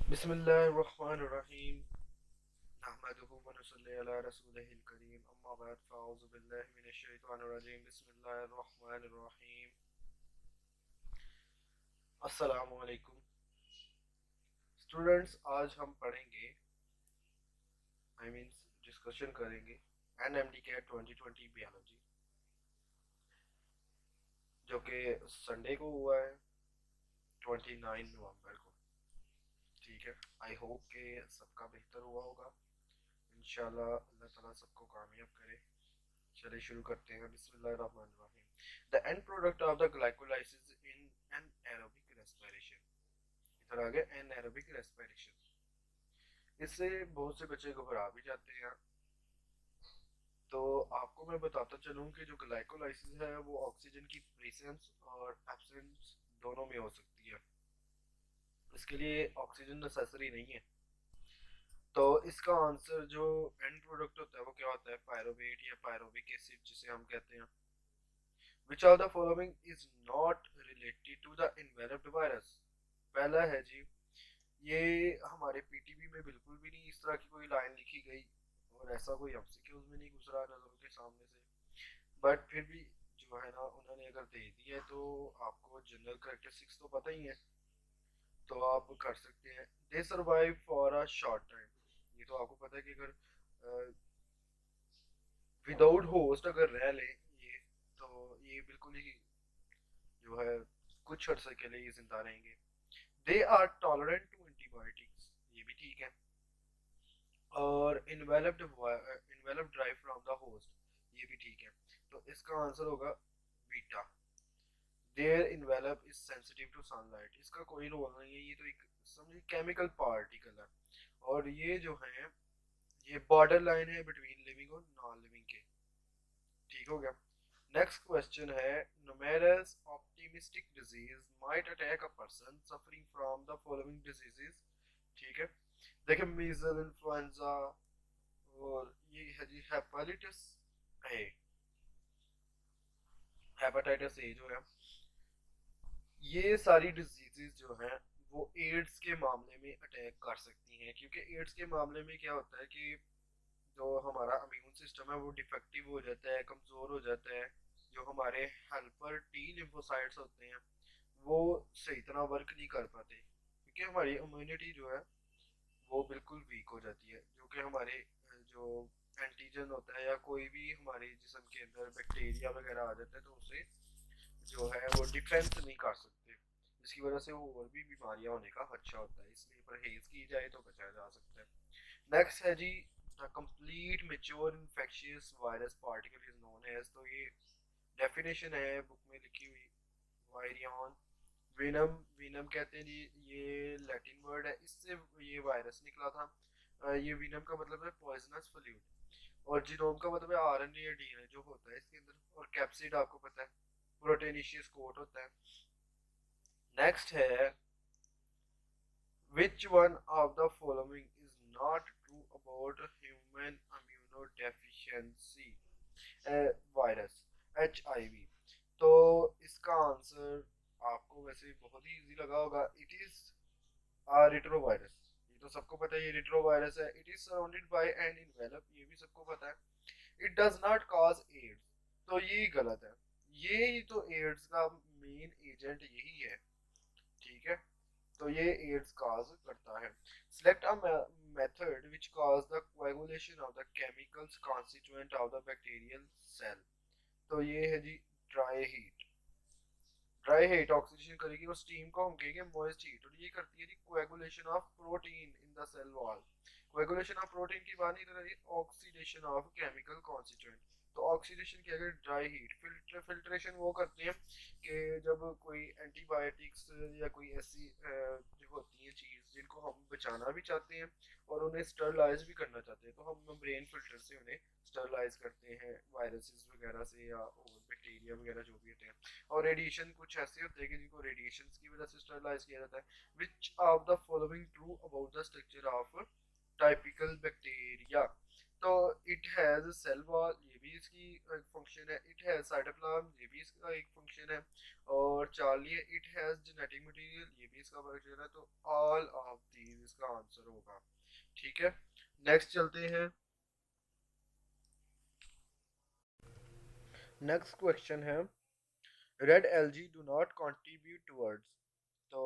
बिस्मिल्लाहिर्रहमानिर्रहीम नहमदुहु व नुसल्ली अला रसूलिहिल करीम अम्मा बाद फ़अऊज़ु बिल्लाहि मिनश शैतानिर रजीम बिस्मिल्लाहिर्रहमानिर्रहीम अस्सलामु अलैकुम स्टूडेंट्स। आज हम पढ़ेंगे आई मींस डिस्कशन करेंगे एनएमडी कैट 2020 बायोलॉजी, जो कि संडे को हुआ है 29 नवंबर को। ठीक है, आई होप कि सबका बेहतर हुआ होगा। इंशाल्लाह अल्लाह ताला सबको कामयाब करे। चलिए शुरू करते हैं। बिस्मिल्लाहिर्रहमानिर्रहीम। The end product of the glycolysis in an aerobic respiration. इधर आ गया एनाएरोबिक रेस्पिरेशन। इससे बहुत से बच्चे घबरा भी जाते हैं। तो आपको मैं बताता चलूं कि जो ग्लाइकोलाइसिस है वो ऑक्सीजन की प्रेजेंस और एब्सेंस दोनों में हो सकती है। इसके लिए ऑक्सीजन नेसेसरी नहीं है। तो इसका आंसर जो एंड प्रोडक्ट होता है वो क्या होता है? पायरोवेट या पायरोविक एसिड जिसे हम कहते हैं। Which of the following is not related to the enveloped virus? पहला है जी, ये हमारे पीटीबी में बिल्कुल भी नहीं इस तरह की कोई लाइन लिखी गई और ऐसा कोई एमसीक्यूज में नहीं गुजरा नजरों के सामने से। बट फिर भी जो है ना, उन्होंने अगर दे दी है तो आपको जनरल करेक्टरिस्टिक्स तो पता ही है, तो आप कर सकते हैं। दे survive for a short time. ये तो आपको पता है कि अगर विदाउट होस्ट अगर रह ले ये, तो ये बिल्कुल ही जो है कुछ अर्से के लिए ये जिंदा रहेंगे। They are tolerant to antibiotics. ये भी ठीक है। और enveloped derived from the host. ये भी ठीक है। तो इसका आंसर होगा beta. There envelope is sensitive to sunlight. इसका कोई रोल नहीं है, ये तो एक समझिए केमिकल पार्टिकल है। और ये जो है ये बॉर्डर लाइन है बिटवीन लिविंग और नॉन लिविंग के। ठीक हो गया। नेक्स्ट क्वेश्चन है, numerous optimistic disease might attack a person suffering from the following diseases। ठीक है, देखिए मीजल, इन्फ्लुएंजा और ये है जी हेपेटाइटिस ए। हेपेटाइटिस ए जो है, ये सारी डिजीजेस जो हैं वो एड्स के मामले में अटैक कर सकती हैं। क्योंकि एड्स के मामले में क्या होता है कि जो हमारा इम्यून सिस्टम है वो डिफेक्टिव हो जाता है, कमज़ोर हो जाता है। जो हमारे हेल्पर टी लिम्फोसाइट्स होते हैं वो सही तरह वर्क नहीं कर पाते, क्योंकि हमारी इम्यूनिटी जो है वो बिल्कुल वीक हो जाती है। जो कि हमारे जो एंटीजन होता है या कोई भी हमारे जिस्म के अंदर बैक्टीरिया वगैरह आ जाता है तो उसे जो है वो डिफेंस नहीं कर सकते, जिसकी वजह से वो और भी बीमारियां होने का खदशा होता है। इसलिए परहेज की जाए तो बचाया जा सकता है। नेक्स्ट है जी, the complete mature infectious virus particle is known as. तो ये डेफिनेशन है बुक में लिखी हुई, वायरियन विनम। विनम कहते हैं जी, ये लैटिन वर्ड है, इससे ये वायरस निकला था। ये विनम का मतलब है पॉइजनस फ्लूइड। और जीनोम का मतलब है आरएनए या डीएनए जो होता है इसके अंदर। और कैप्सिड आपको पता है प्रोटीनिशियस कोट होता है। नेक्स्ट है, which one of the following is not true about human immunodeficiency virus HIV। तो इसका आंसर आपको वैसे बहुत ही इजी लगा होगा। It is retrovirus. ये तो सबको पता है, ये रिट्रोवायरस है। It is surrounded by an envelope. ये भी सबको पता है। It does not cause AIDS. तो ये गलत है। ये तो एड्स का मेन एजेंट यही है। ठीक है, तो ये एड्स कॉज करता है। Select a method which cause the coagulation of the chemicals constituent of the bacterial cell. तो ये है जी dry heat. Dry heat oxidation करेगी और स्टीम को हम कहेंगे मॉइस्ट हीट। और ये करती है जी coagulation of protein in the cell wall. Coagulation of protein की बात नहीं कर रही, ऑक्सीडेशन ऑफ केमिकल कॉन्स्टिट्यूएंट। तो ऑक्सीडेशन क्या है? Dry heat. फिल्ट्रेशन वो करते हैं कि जब कोई एंटीबायोटिक्स या कोई ऐसी जो होती है चीज़ जिनको हम बचाना भी चाहते हैं और उन्हें स्टरलाइज भी करना चाहते हैं, तो हम मेम्ब्रेन फिल्टर से उन्हें स्टरलाइज करते हैं वायरसेस वगैरह से या और बैक्टीरिया वगैरह जो भी होते हैं। और रेडिएशन कुछ ऐसे होते हैं कि जिनको रेडिएशन की वजह से स्टरलाइज किया जाता है। Which of the following true about the structure of typical bacteria. तो इट हैज सेल वॉल, ये भी इसकी एक फंक्शन है। इट हैज साइटोप्लाज्म, ये भी इसका एक फंक्शन है। और चार्लिए, इट हैज जेनेटिक मटेरियल, ये भी इसका फंक्शन है। तो ऑल ऑफ दीज इसका आंसर होगा। ठीक है, नेक्स्ट चलते हैं। नेक्स्ट क्वेश्चन है, red LG do not contribute towards. तो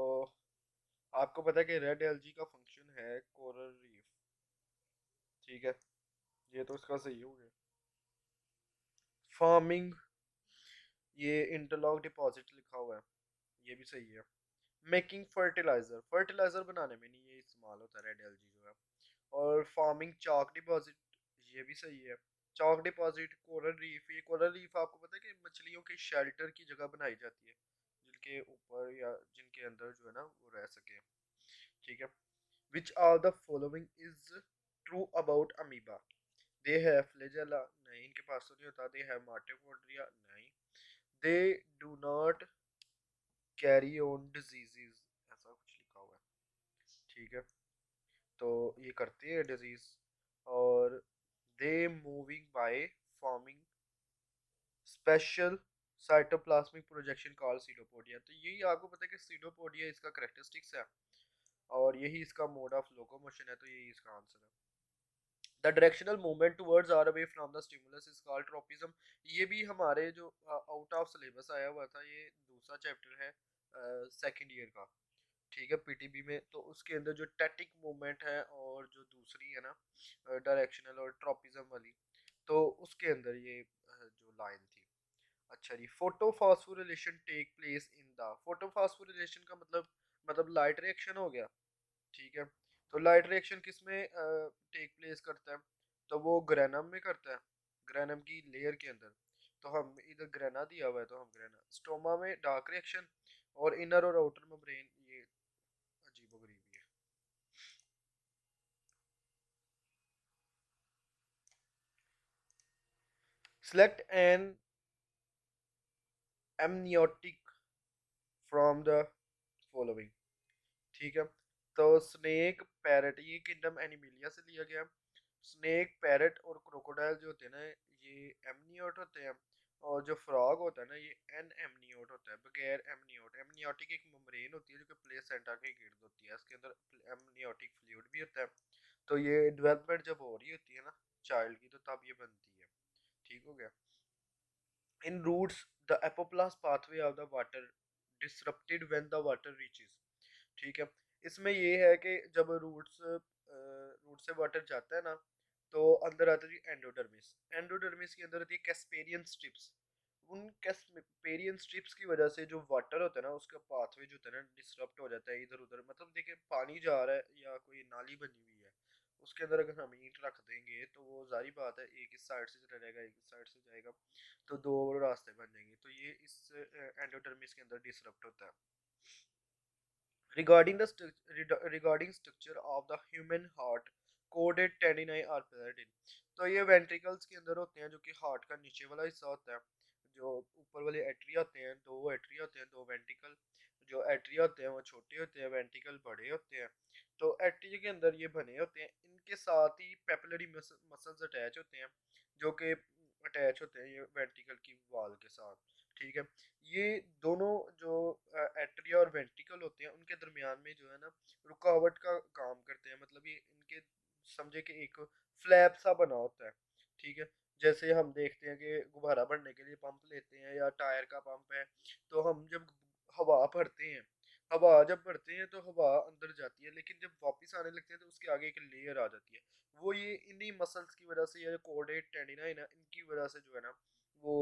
आपको पता है कि रेड एलजी का फंक्शन है कोरल रीफ। ठीक है, ये तो इसका सही हो गया। फार्मिंग, ये इंटरलॉक डिपॉजिट लिखा हुआ है, ये भी सही है। मेकिंग फर्टिलाइजर, फर्टिलाइजर बनाने में नहीं ये इस्तेमाल होता है रेड एलजी जो है। और फार्मिंग चाक डिपॉजिट, ये भी सही है। चाक डिपॉजिट, कोरल रीफ, ये कोरल रीफ आपको पता है कि मछलियों के शेल्टर की जगह बनाई जाती है, जिनके ऊपर या जिनके अंदर जो है ना वो रह सके। ठीक है, which are the following is true about amoeba. They have flagella, नहीं इनके पास तो नहीं होता। दे हैव माइटोकॉन्ड्रिया, नहीं। They do not carry on diseases, ऐसा कुछ लिखा हुआ है। ठीक है, तो ये करते हैं डिजीज। और दे moving by forming special cytoplasmic projection called pseudopodia. तो यही आपको पता है कि सीडोपोडिया इसका करेक्टरिस्टिक्स है और यही इसका मोड ऑफ लोकोमोशन है, तो यही इसका आंसर है। The directional movement towards or away from the stimulus is called tropism. ये भी हमारे जो आउट ऑफ सिलेबस आया हुआ था, ये दूसरा चैप्टर है सेकंड ईयर का। ठीक है, पीटीबी में, तो उसके अंदर जो टैटिक मूवमेंट है और जो दूसरी है ना डायरेक्शनल और ट्रोपिज्म वाली, तो उसके अंदर ये जो लाइन थी। अच्छा जी, photophosphorylation take place in the, photophosphorylation का मतलब लाइट रिएक्शन हो गया। ठीक है, तो लाइट रिएक्शन किस में टेक प्लेस करता है, तो वो ग्रेनम में करता है, ग्रेनम की लेयर के अंदर। तो हम इधर ग्रेना दिया हुआ है तो हम ग्रेना, स्टोमा में डार्क रिएक्शन, और इनर और आउटर मेम्ब्रेन ये अजीबोगरीबी है। Select N amniotic from the following. ठीक है, तो स्नेक, पैरट, ये किंगडम एनिमिलिया से लिया गया। स्नेक, पैरट और क्रोकोडाइल जो होते हैं ना, ये एमनियोट होते हैं। और जो फ्रॉग होता है ना, ये एन एमनियोट होता है, बगैर एमनियोट। एमनियोटिक एक मेम्ब्रेन होती है जो कि प्लेसेंटा के गिर्द होती है, इसके अंदर एमनियोटिक फ्लूइड भी होता है। तो ये डेवलपमेंट जब हो रही होती है ना चाइल्ड की, तो तब ये बनती है। ठीक हो गया। In roots the apoplast pathway of the water disrupted when the water reaches. ठीक है, इसमें ये है कि जब रूट से वाटर जाता है ना, तो अंदर आता है जी एंडोडर्मिस। एंडोडर्मिस के अंदर होती है कैस्पेरियन स्ट्रिप्स। उन कैस्पेरियन स्ट्रिप्स की वजह से जो वाटर होता है ना, उसका पाथवे जो होता है ना डिसरप्ट हो जाता है इधर उधर। मतलब देखिए पानी जा रहा है या कोई नाली बनी हुई है, उसके अंदर अगर हम ईंट रख देंगे तो वो जारी बात है एक इस साइड से चला जाएगा एक इस साइड से जाएगा, तो दो रास्ते बन जाएंगे। तो ये इस एंडोडर्मिस के अंदर डिसरप्ट होता है। Regarding the regarding structure of the human heart, coded tendini are present in। तो ये वेंट्रिकल्स के अंदर होते हैं, जो कि हार्ट का नीचे वाला हिस्सा होता है। जो ऊपर वाले एट्रिया होते हैं, दो एट्रिया होते हैं, दो वेंट्रिकल। जो एट्रिया होते हैं वो छोटे होते हैं, वेंट्रिकल बड़े होते हैं। तो एट्रिया के अंदर ये बने होते हैं, इनके साथ ही पेपिलरी मसल्स अटैच होते हैं, जो कि अटैच होते हैं ये वेंट्रिकल की वॉल के साथ। ठीक है, ये दोनों जो एट्रिया और वेंट्रिकल होते हैं, उनके दरमियान में जो है ना रुकावट का काम करते हैं। मतलब ये इनके समझे कि एक फ्लैप सा बना होता है। ठीक है, जैसे हम देखते हैं कि गुब्बारा भरने के लिए पंप लेते हैं या टायर का पंप है, तो हम जब हवा भरते हैं, हवा जब भरते हैं तो हवा अंदर जाती है, लेकिन जब वापस आने लगते हैं तो उसके आगे एक लेयर आ जाती है। वो ये इन्हीं मसल्स की वजह से, या कोर्डेट टेंडिना है ना, इनकी वजह से जो है ना वो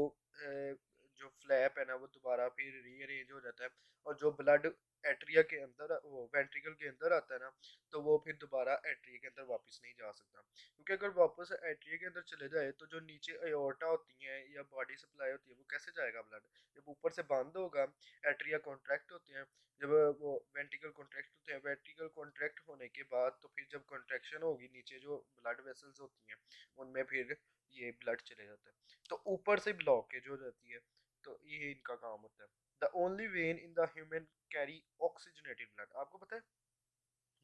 जो फ्लैप है ना वो दोबारा फिर रीअरेंज हो जाता है। और जो ब्लड एट्रिया के अंदर, वो वेंट्रिकल के अंदर आता है ना, तो वो फिर दोबारा एट्रिया के अंदर वापस नहीं जा सकता। क्योंकि अगर वापस एट्रिया के अंदर चले जाए तो जो नीचे एयोर्टा होती है या बॉडी सप्लाई होती है, वो कैसे जाएगा ब्लड? जब ऊपर से बंद होगा, एट्रिया कॉन्ट्रैक्ट होते हैं, जब वो वेंट्रिकल कॉन्ट्रैक्ट होते हैं, वेंट्रिकल कॉन्ट्रैक्ट होने के बाद तो फिर जब कॉन्ट्रैक्शन होगी नीचे जो ब्लड वेसल्स होती हैं, उनमें फिर ये ब्लड चले जाता है, तो ऊपर से ब्लॉकेज हो जाती है। तो ये इनका काम होता है। The only when in the human carry oxygenated blood. आपको पता है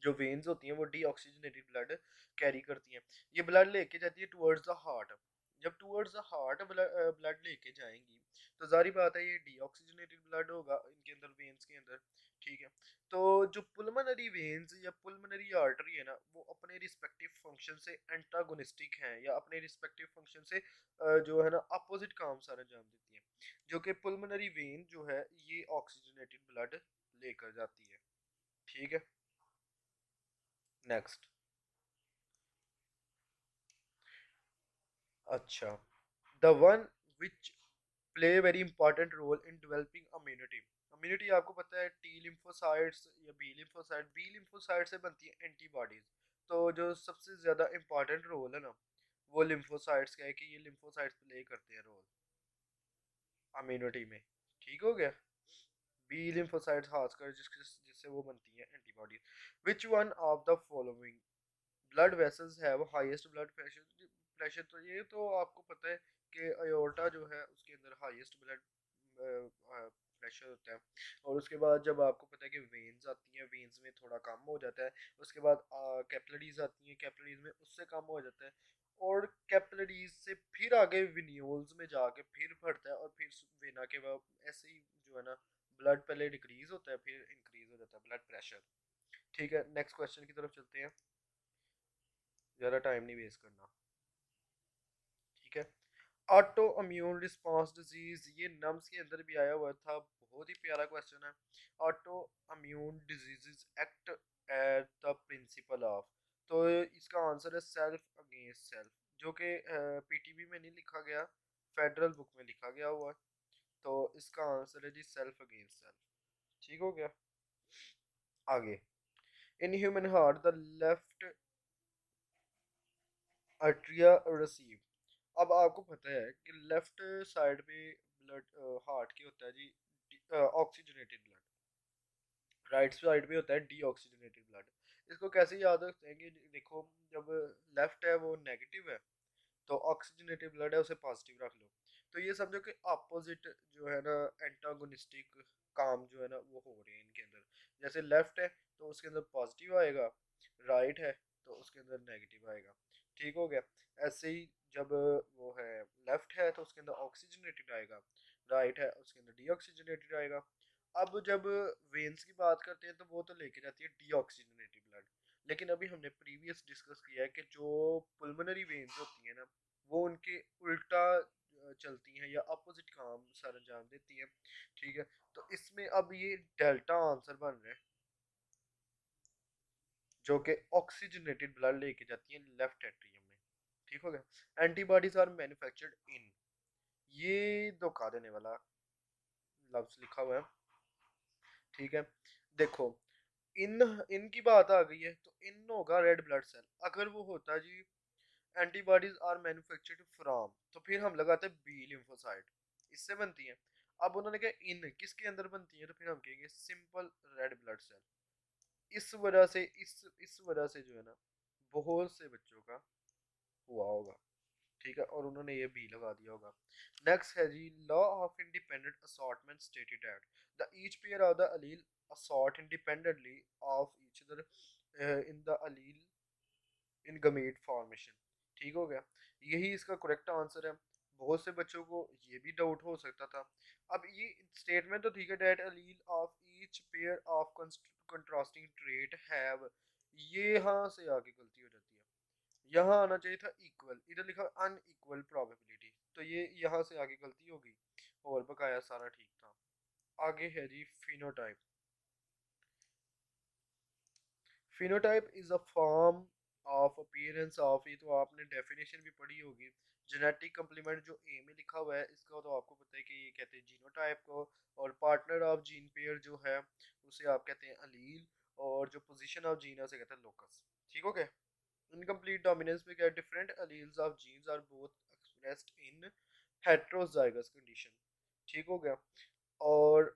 जो वेन्स होती हैं वो डीऑक्सीजनेटेड ब्लड कैरी करती हैं। ये ब्लड लेके जाती है टुवर्ड्स द हार्ट। जब टुवर्ड्स द हार्ट ब्लड लेके जाएंगी, तो जारी बात है ये डीऑक्सीजनेटेड ब्लड होगा इनके अंदर, वेन्स के अंदर। ठीक है। तो जो पुल्मोनरी वेन्स या पुल्मोनरी आर्टरी है ना, वो अपने रिस्पेक्टिव फंक्शन से एंटागोनिस्टिक हैं या अपने रिस्पेक्टिव फंक्शन से जो है ना अपोजिट काम सारा अंजाम देती है। जो कि पुल्मोनरी वेन जो है ये ऑक्सीजनेटेड ब्लड लेकर जाती है। ठीक है। नेक्स्ट। अच्छा, the one which play very important role in developing immunity. Immunity आपको पता है टी लिम्फोसाइट्स या बी लिम्फोसाइट से बनती है एंटीबॉडीज। तो जो सबसे ज्यादा इंपॉर्टेंट रोल है ना, वो लिम्फोसाइट्स का है कि ये लिम्फोसाइट्स प्ले करते हैं रोल इम्यूनिटी में। ठीक हो गया। बी लिम्फोसाइट्स खासकर जिससे वो बनती है antibodies. Which one of the following blood vessels have highest blood pressure. Pressure तो ये तो आपको पता है कि अयोर्टा जो है उसके अंदर हाईएस्ट ब्लड प्रेशर होता है। और उसके बाद जब आपको पता है कि वेन्स आती हैं, वेन्स में थोड़ा कम हो जाता है। उसके बाद कैपिलरीज आती हैं, कैपिलरीज में उससे कम हो जाता है। और कैपिलरीज से फिर आगे विन्यूल्स में जाके फिर बढ़ता है और फिर वेना के बाद ऐसे ही जो है ना ब्लड पहले डिक्रीज होता है फिर इंक्रीज हो जाता है ब्लड प्रेशर। ठीक है, नेक्स्ट क्वेश्चन की तरफ चलते हैं, ज़्यादा टाइम नहीं वेस्ट करना। ठीक है। ऑटो इम्यून रिस्पांस डिजीज, ये नम्स के अंदर भी आया हुआ था, बहुत ही प्यारा क्वेश्चन है। Auto immune diseases act at the principle of. तो इसका आंसर है सेल्फ अगेंस्ट सेल्फ, जो कि पीटीबी में नहीं लिखा गया, फेडरल बुक में लिखा गया हुआ है। तो इसका आंसर है जी सेल्फ अगेंस्ट सेल्फ। ठीक हो गया। आगे, in human heart the left atria receive. अब आपको पता है कि लेफ्ट साइड पे ब्लड हार्ट की होता है जी ऑक्सीजनेटेड ब्लड, राइट साइड पे होता है डीऑक्सीजनेटेड ब्लड। इसको कैसे याद रखते हैं कि देखो, जब लेफ्ट है वो नेगेटिव है तो ऑक्सीजनेटेड ब्लड है उसे पॉजिटिव रख लो। तो ये समझो कि अपोजिट जो है ना एंटागोनिस्टिक काम जो है ना वो हो रहे हैं इनके अंदर। जैसे लेफ्ट है तो उसके अंदर पॉजिटिव आएगा, राइट है तो उसके अंदर नेगेटिव आएगा। ठीक हो गया। ऐसे ही जब वो है लेफ्ट है तो उसके अंदर ऑक्सीजनेटेड आएगा, राइट है उसके अंदर डीऑक्सीजनेटेड आएगा। अब जब वेन्स की बात करते हैं तो वो तो लेके जाती है डीऑक्सीजनेटेड ब्लड। लेकिन अभी हमने प्रीवियस डिस्कस किया है कि जो पुल्मोनरी वेन्स होती हैं ना, वो उनके उल्टा चलती हैं या अपोजिट काम सर अंजाम देती हैं। ठीक है। तो इसमें अब ये डेल्टा आंसर बन रहा है, जो कि ऑक्सीजनेटेड ब्लड लेके जाती है लेफ्ट एट्रियम में। ठीक हो गया। एंटीबॉडीज आर मैन्युफैक्चर्ड इन, ये धोखा देने वाला लफ्ज लिखा हुआ है। ठीक है। देखो, इन इनकी बात आ गई है तो इन होगा रेड ब्लड सेल। अगर वो होता जी एंटीबॉडीज आर मैन्युफैक्चर्ड फ्रॉम, तो फिर हम लगाते बी लिम्फोसाइट, इससे बनती है। अब उन्होंने कहा इन किसके अंदर बनती है, तो फिर हम कहेंगे सिंपल रेड ब्लड सेल। इस वजह से जो है ना बहुत से बच्चों का हुआ होगा। ठीक है, और उन्होंने ये भी लगा दिया होगा। नेक्स्ट है जी law of independent assortment stated that the each pair of the allele assort independently of each other in the allele in gamete formation. ठीक हो गया। यही इसका करेक्ट आंसर है। बहुत से बच्चों को ये भी डाउट हो सकता था। अब ये स्टेटमेंट तो ठीक है, that allele of each pair of contrasting trait have, ये यहाँ से आगे गलती हो जाती है। यहाँ आना चाहिए था इक्वल, इधर लिखा अनइक्वल प्रोबेबिलिटी, तो ये यहाँ से आगे गलती होगी और बकाया सारा ठीक था। आगे है जी phenotype. Phenotype is a form of appearance of, ये तो आपने डेफिनेशन भी पढ़ी होगी। जेनेटिक कम्प्लीमेंट जो ए में लिखा हुआ है इसका तो आपको पता है कि ये कहते हैं जीनोटाइप को। और पार्टनर ऑफ जीन पेयर जो है उसे आप कहते हैं अलील। और जो पोजीशन ऑफ जीन है उसे कहते हैं लोकस। ठीक हो गया। इनकम्प्लीट डोमिनेंस में क्या, different alleles of genes are both expressed in heterozygous condition. ठीक हो गया। और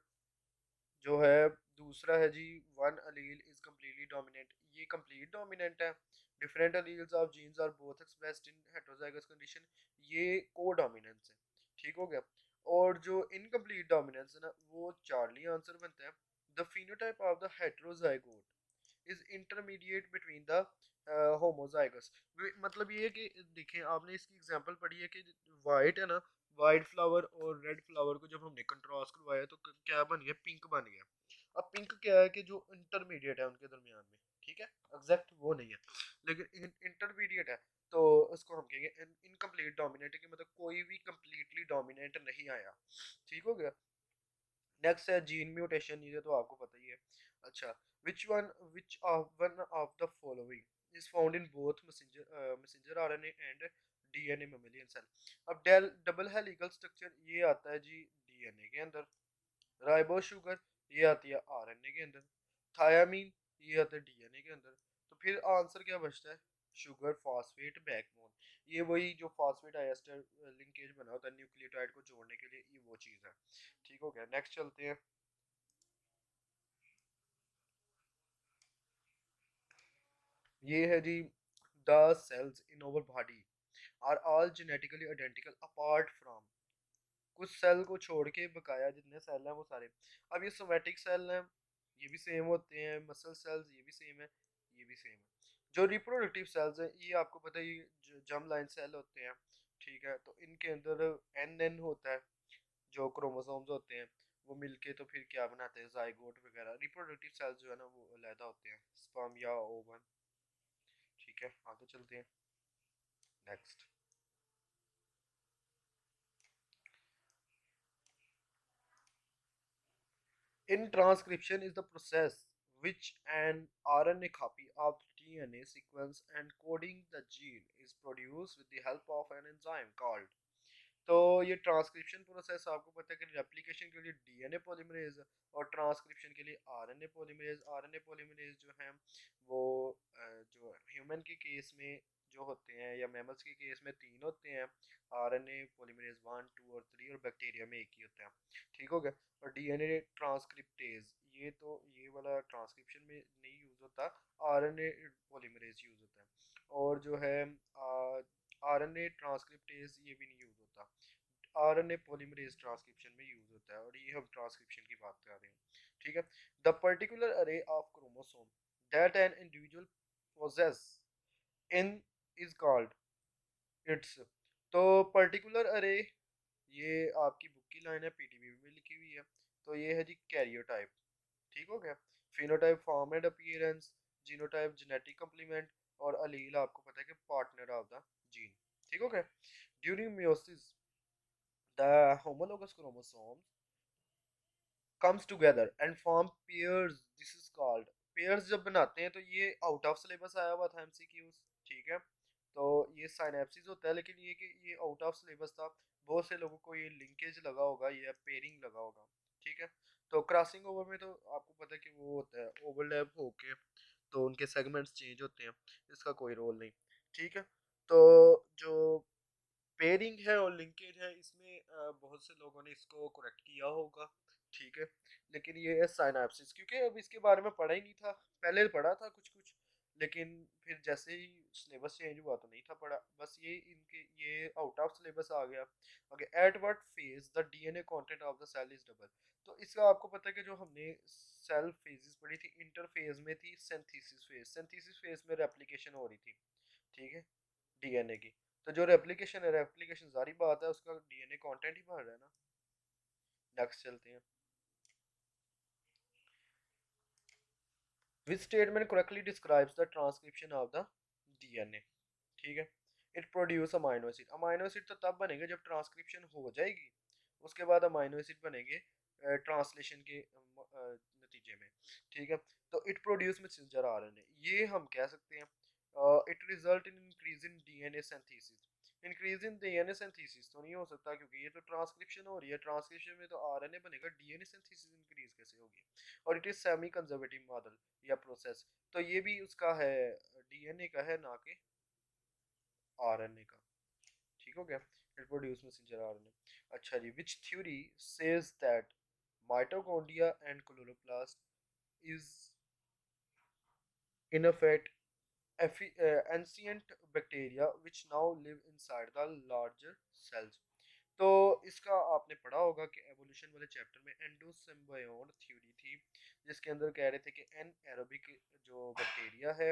जो है दूसरा है जी one allele is completely dominant, ये कंप्लीट डोमिनेंट है। Different alleles of genes are both expressed in heterozygous condition, ये को डोमिनेंस है। ठीक हो गया। और जो इनकम्प्लीट डोमिनेंस है ना वो चार्ली आंसर बनता है। The phenotype of the heterozygote is intermediate between the homozygous. मतलब ये है कि देखें आपने इसकी एग्जांपल पढ़ी है कि वाइट है ना, वाइट फ्लावर और रेड फ्लावर को जब हमने कंट्रास्ट करवाया तो क्या बन गया, पिंक बन गया। अब पिंक क्या है कि जो इंटरमीडिएट है उनके दरमियान में, ठीक है, एग्जैक्ट वो नहीं है, लेकिन इंटरमीडिएट है, तो उसको हम कहेंगे इनकम्प्लीट डोमिनेट, कि मतलब कोई भी कंप्लीटली डोमिनेट नहीं आया, ठीक हो गया। नेक्स्ट है जीन म्यूटेशन, ये तो आपको पता ही है। अच्छा, which one of the following is found in both messenger RNA and DNA mammalian cell. अब डबल हेलिकल स्ट्रक्चर ये आता है जी डीएनए के अंदर, राइबो शुगर ये आती है आरएनए के अंदर, थायामीन ये आता है डीएनए के अंदर। तो फिर आंसर क्या बचता है, शुगर फॉस्फेट बैकबोन, ये वही जो फॉस्फेट एस्टर लिंकेज बना होता है न्यूक्लियोटाइड को जोड़ने के लिए, ये वो चीज़ है, ठीक हो गया। नेक्स्ट चलते हैं। ये है जी, the cells in our body are all genetically identical apart from, कुछ सेल को छोड़ के बकाया जितने सेल हैं वो सारे। अब ये सोमेटिक सेल हैं, ये भी सेम होते हैं, मसल सेल्स ये भी सेम है, ये भी सेम है। जो रिप्रोडक्टिव सेल्स हैं ये आपको पता है, ये जर्म लाइन सेल होते हैं, ठीक है, तो इनके अंदर एन एन होता है, जो क्रोमोसोम्स होते हैं वो मिलके तो फिर क्या बनाते हैं, जाइगोट वगैरह। रिप्रोडक्टिव सेल्स जो है ना वो अलहदा होते हैं, स्पर्म या ओवन, ठीक है, आगे चलते हैं। Next, in transcription is the process which an RNA copy of DNA sequence and coding the gene is produced with the help of an enzyme called। तो ये ट्रांसक्रिप्शन प्रोसेस आपको पता है कि रेप्लिकेशन के लिए डीएनए पॉलीमरेज और transcription के लिए आरएनए पॉलीमरेज। आरएनए पॉलीमरेज जो है वो जो ह्यूमन के केस में जो होते हैं या मैमल्स के केस में तीन होते हैं, आरएनए पॉलीमरेज वन टू और थ्री, और बैक्टीरिया में एक ही होता है, ठीक हो गया। और डीएनए ट्रांसक्रिप्टेज, ये तो ये वाला ट्रांसक्रिप्शन में नहीं यूज होता, आरएनए पॉलीमरेज यूज होता है। और जो है आरएनए ट्रांसक्रिप्टेज ये भी नहीं यूज होता, आरएनए पॉलीमरेज ट्रांसक्रिप्शन में यूज होता है, और ये हम ट्रांसक्रिप्शन की बात कर रहे हैं, ठीक है। द पर्टिकुलर अरे of chromosome that an individual possess in is called its. तो पर्टिकुलर अरे ये आपकी बुक की लाइन है, पीटीबी में लिखी हुई है, तो ये है जी कैरियोटाइप, ठीक हो गया। Phenotype form and appearance, genotype genetic complement, और अलील आपको पता है कि पार्टनर ऑफ द जीन, ठीक हो गया। During meiosis the homologous chromosomes comes together and form pairs, this is called pairs। जब बनाते हैं तो ये आउट ऑफ सिलेबस आया हुआ था एमसीक्यूज, ठीक है, तो ये साइनेप्सिस होता है, लेकिन ये कि ये आउट ऑफ सिलेबस था, बहुत से लोगों को ये लिंकेज लगा होगा या पेयरिंग लगा होगा, ठीक है। तो क्रॉसिंग ओवर में तो आपको पता है कि वो होता है ओवरलैप होके, तो उनके सेगमेंट्स चेंज होते हैं, इसका कोई रोल नहीं, ठीक है। तो जो पेयरिंग है और लिंकेज है इसमें बहुत से लोगों ने इसको करेक्ट किया होगा, ठीक है, लेकिन ये है साइनाप्सिस, क्योंकि अब इसके बारे में पढ़ा ही नहीं था, पहले पढ़ा था कुछ कुछ, लेकिन फिर जैसे ही सिलेबस चेंज हुआ तो नहीं था पढ़ा, बस ये इनके ये आउट ऑफ सिलेबस आ गया। Okay, at what phase the DNA content of the cell is double. तो इसका आपको पता है कि जो हमने सेल फेजेस पढ़ी थी, इंटरफेज में थी सिंथेसिस फेज, सिंथेसिस फेज में रेप्लिकेशन हो रही थी, ठीक है, डीएनए की। तो जो रेप्लिकेशन है, रेप्लिकेशन सारी बात है, उसका डीएनए कंटेंट ही बढ़ रहा है ना। नेक्स्ट चलते हैं। Which statement correctly describes the transcription of the DNA, ठीक है। It produce amino acid, amino acid तो तब बनेंगे जब ट्रांसक्रिप्शन हो जाएगी, उसके बाद अमाइनो एसिड बनेंगे ट्रांसलेशन के नतीजे में, ठीक है। तो इट प्रोड्यूस मैसेंजर आरएनए, ये हम कह सकते हैं। It result in increase in DNA synthesis, increase in DNA synthesis तो नहीं हो सकता, क्योंकि ये तो ट्रांसक्रिप्शन हो रही है, ट्रांसक्रिप्शन में तो आरएनए बनेगा, डीएनए सिंथेसिस इंक्रीज कैसे होगी। और it is semi conservative model या प्रोसेस, तो ये भी उसका है, डीएनए का है ना कि आरएनए का, ठीक हो गया। It produce messenger RNA. अच्छा जी, which theory says that mitochondria and chloroplast is in effect ancient bacteria which now live inside the larger cells। तो इसका आपने पढ़ा होगा कि एवोल्यूशन वाले चैप्टर में एंडोसिम्बायोट थ्योरी थी, जिसके अंदर कह रहे थे कि एन एरोबिक जो बैक्टीरिया है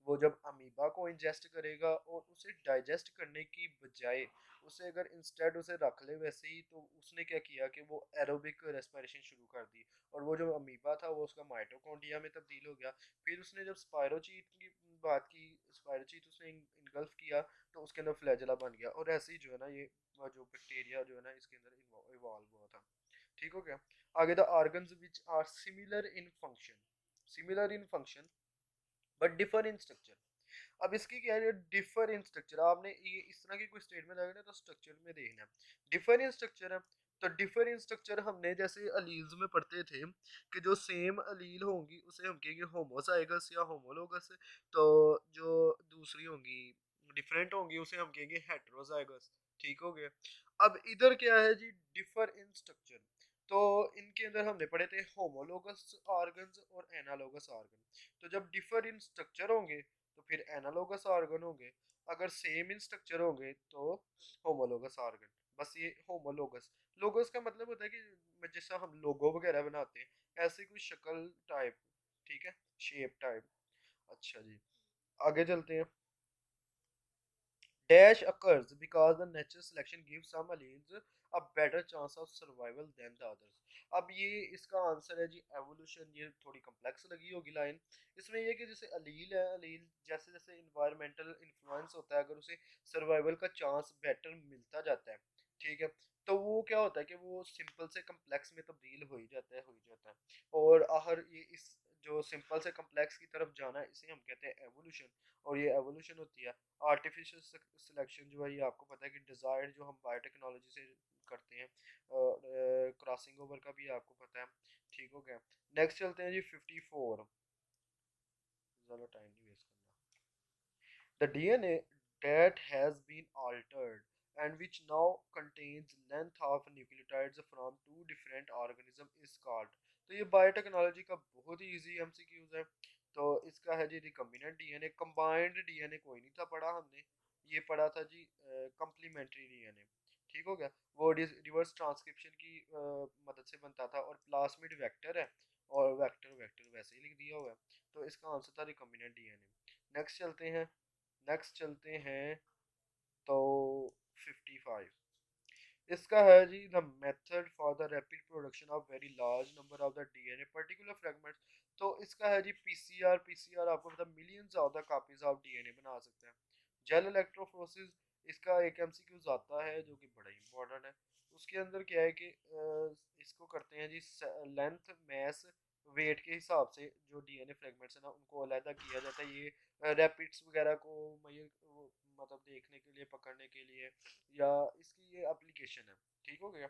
वो जब अमीबा को इंजेस्ट करेगा और उसे डाइजेस्ट करने की बजाय उसे अगर इंस्टेड उसे रख ले वैसे ही, तो उसने क्या किया कि वो एरोबिक रेस्पिरेशन शुरू कर दी, और वो जो अमीबा था वो उसका माइटोकॉन्ड्रिया में तब्दील हो गया। फिर उसने जब स्पायरोचीट की बात की, स्पायरोचीट उसने इनगल्फ किया, तो उसके अंदर फ्लैजेला बन गया, और ऐसे ही जो है ना ये जो बैक्टीरिया जो है ना इसके अंदर इवॉल्व हुआ था। ठीक हो गया। आगे the organs which are similar in function but differ in structure. अब इसकी क्या है, डिफर इन स्ट्रक्चर, आपने ये इस तरह की कोई स्टेटमेंट आएगा ना तो स्ट्रक्चर में देखना है। डिफर इन स्ट्रक्चर है, तो डिफर इन स्ट्रक्चर हमने जैसे अलील्स में पढ़ते थे कि जो सेम अलील होंगी उसे हम कहेंगे होमोजाइगस या होमोलोगस, तो जो दूसरी होंगी डिफरेंट होंगी उसे हम कहेंगे हेटेरोजाइगस। ठीक हो गया। अब इधर क्या है जी, डिफर इन स्ट्रक्चर, तो इनके अंदर हमने पढ़े थे होमोलोगस ऑर्गन्स और एनालोगस ऑर्गन। तो जब डिफर इन स्ट्रक्चर होंगे तो फिर एनालोगस ऑर्गन होंगे, अगर सेम इन स्ट्रक्चर होंगे तो होमोलोगस ऑर्गन। बस ये होमोलोगस, लोगोस का मतलब होता है कि जैसा हम लोगो वगैरह बनाते हैं ऐसे कोई शक्ल टाइप, ठीक है, शेप टाइप। अच्छा जी, आगे चलते हैं। Dash occurs because the natural selection gives some alleles a better chance of survival than the others. अब ये इसका आंसर है जी एवोल्यूशन। ये थोड़ी कम्प्लेक्स लगी होगी लाइन। इसमें ये कि जैसे अलील है, अलील जैसे जैसे इन्वायरमेंटल इन्फ्लुएंस होता है, अगर उसे सर्वाइवल का चांस बेटर मिलता जाता है, ठीक है, तो वो क्या होता है कि वो सिंपल से कम्प्लेक्स में तब्दील हो ही जाता है। और आखिर ये इस जो सिंपल से कम्प्लेक्स की तरफ जाना है इसे हम कहते हैं एवोल्यूशन। और ये एवोल्यूशन होती है। आर्टिफिशियल सिलेक्शन जो है ये आपको पता है कि डिज़ायर्ड जो हम बायोटेक्नोलॉजी से करते हैं, क्रॉसिंग ओवर का भी आपको पता है। ठीक हो गया। नेक्स्ट चलते हैं जी 54। ज़्यादा टाइम नहीं वेस्ट करना। The DNA that has been altered and which now contains length of nucleotides from two different organisms is called। तो ये बायोटेक्नोलॉजी का बहुत ही इजी एमसीक्यूज है। तो इसका है जी रिकम्बिनेंट डीएनए। कंबाइंड डीएनए कोई नहीं था पढ़ा हमने, ये पढ़ा था जी कम्प्लीमेंट्री डीएनए। ठीक हो गया। वो रिवर्स ट्रांसक्रिप्शन की मदद से बनता था, और प्लास्मिड वेक्टर है, और वेक्टर वेक्टर वैसे ही लिख दिया हुआ है। तो इसका आंसर था रिकम्बिनेंट डीएनए। नेक्स्ट चलते हैं। तो 55 इसका है जी the method for the rapid production of very large number of the DNA particular fragments. तो इसका है जी पीसीआर। पीसीआर आपको पता millions of the copies of DNA बना सकते हैं। जेल इलेक्ट्रोफोरेसिस, इसका एक एमसीक्यूज आता है जो कि बड़ा इंपॉर्टेंट है। उसके अंदर क्या है कि इसको करते हैं जी लेंथ मैस वेट के हिसाब से जो डीएनए फ्रेगमेंट्स है ना उनको अलहदा किया जाता है। ये रैपिड्स वगैरह को मतलब देखने के लिए, पकड़ने के लिए, या इसकी ये एप्लीकेशन है। ठीक हो गया।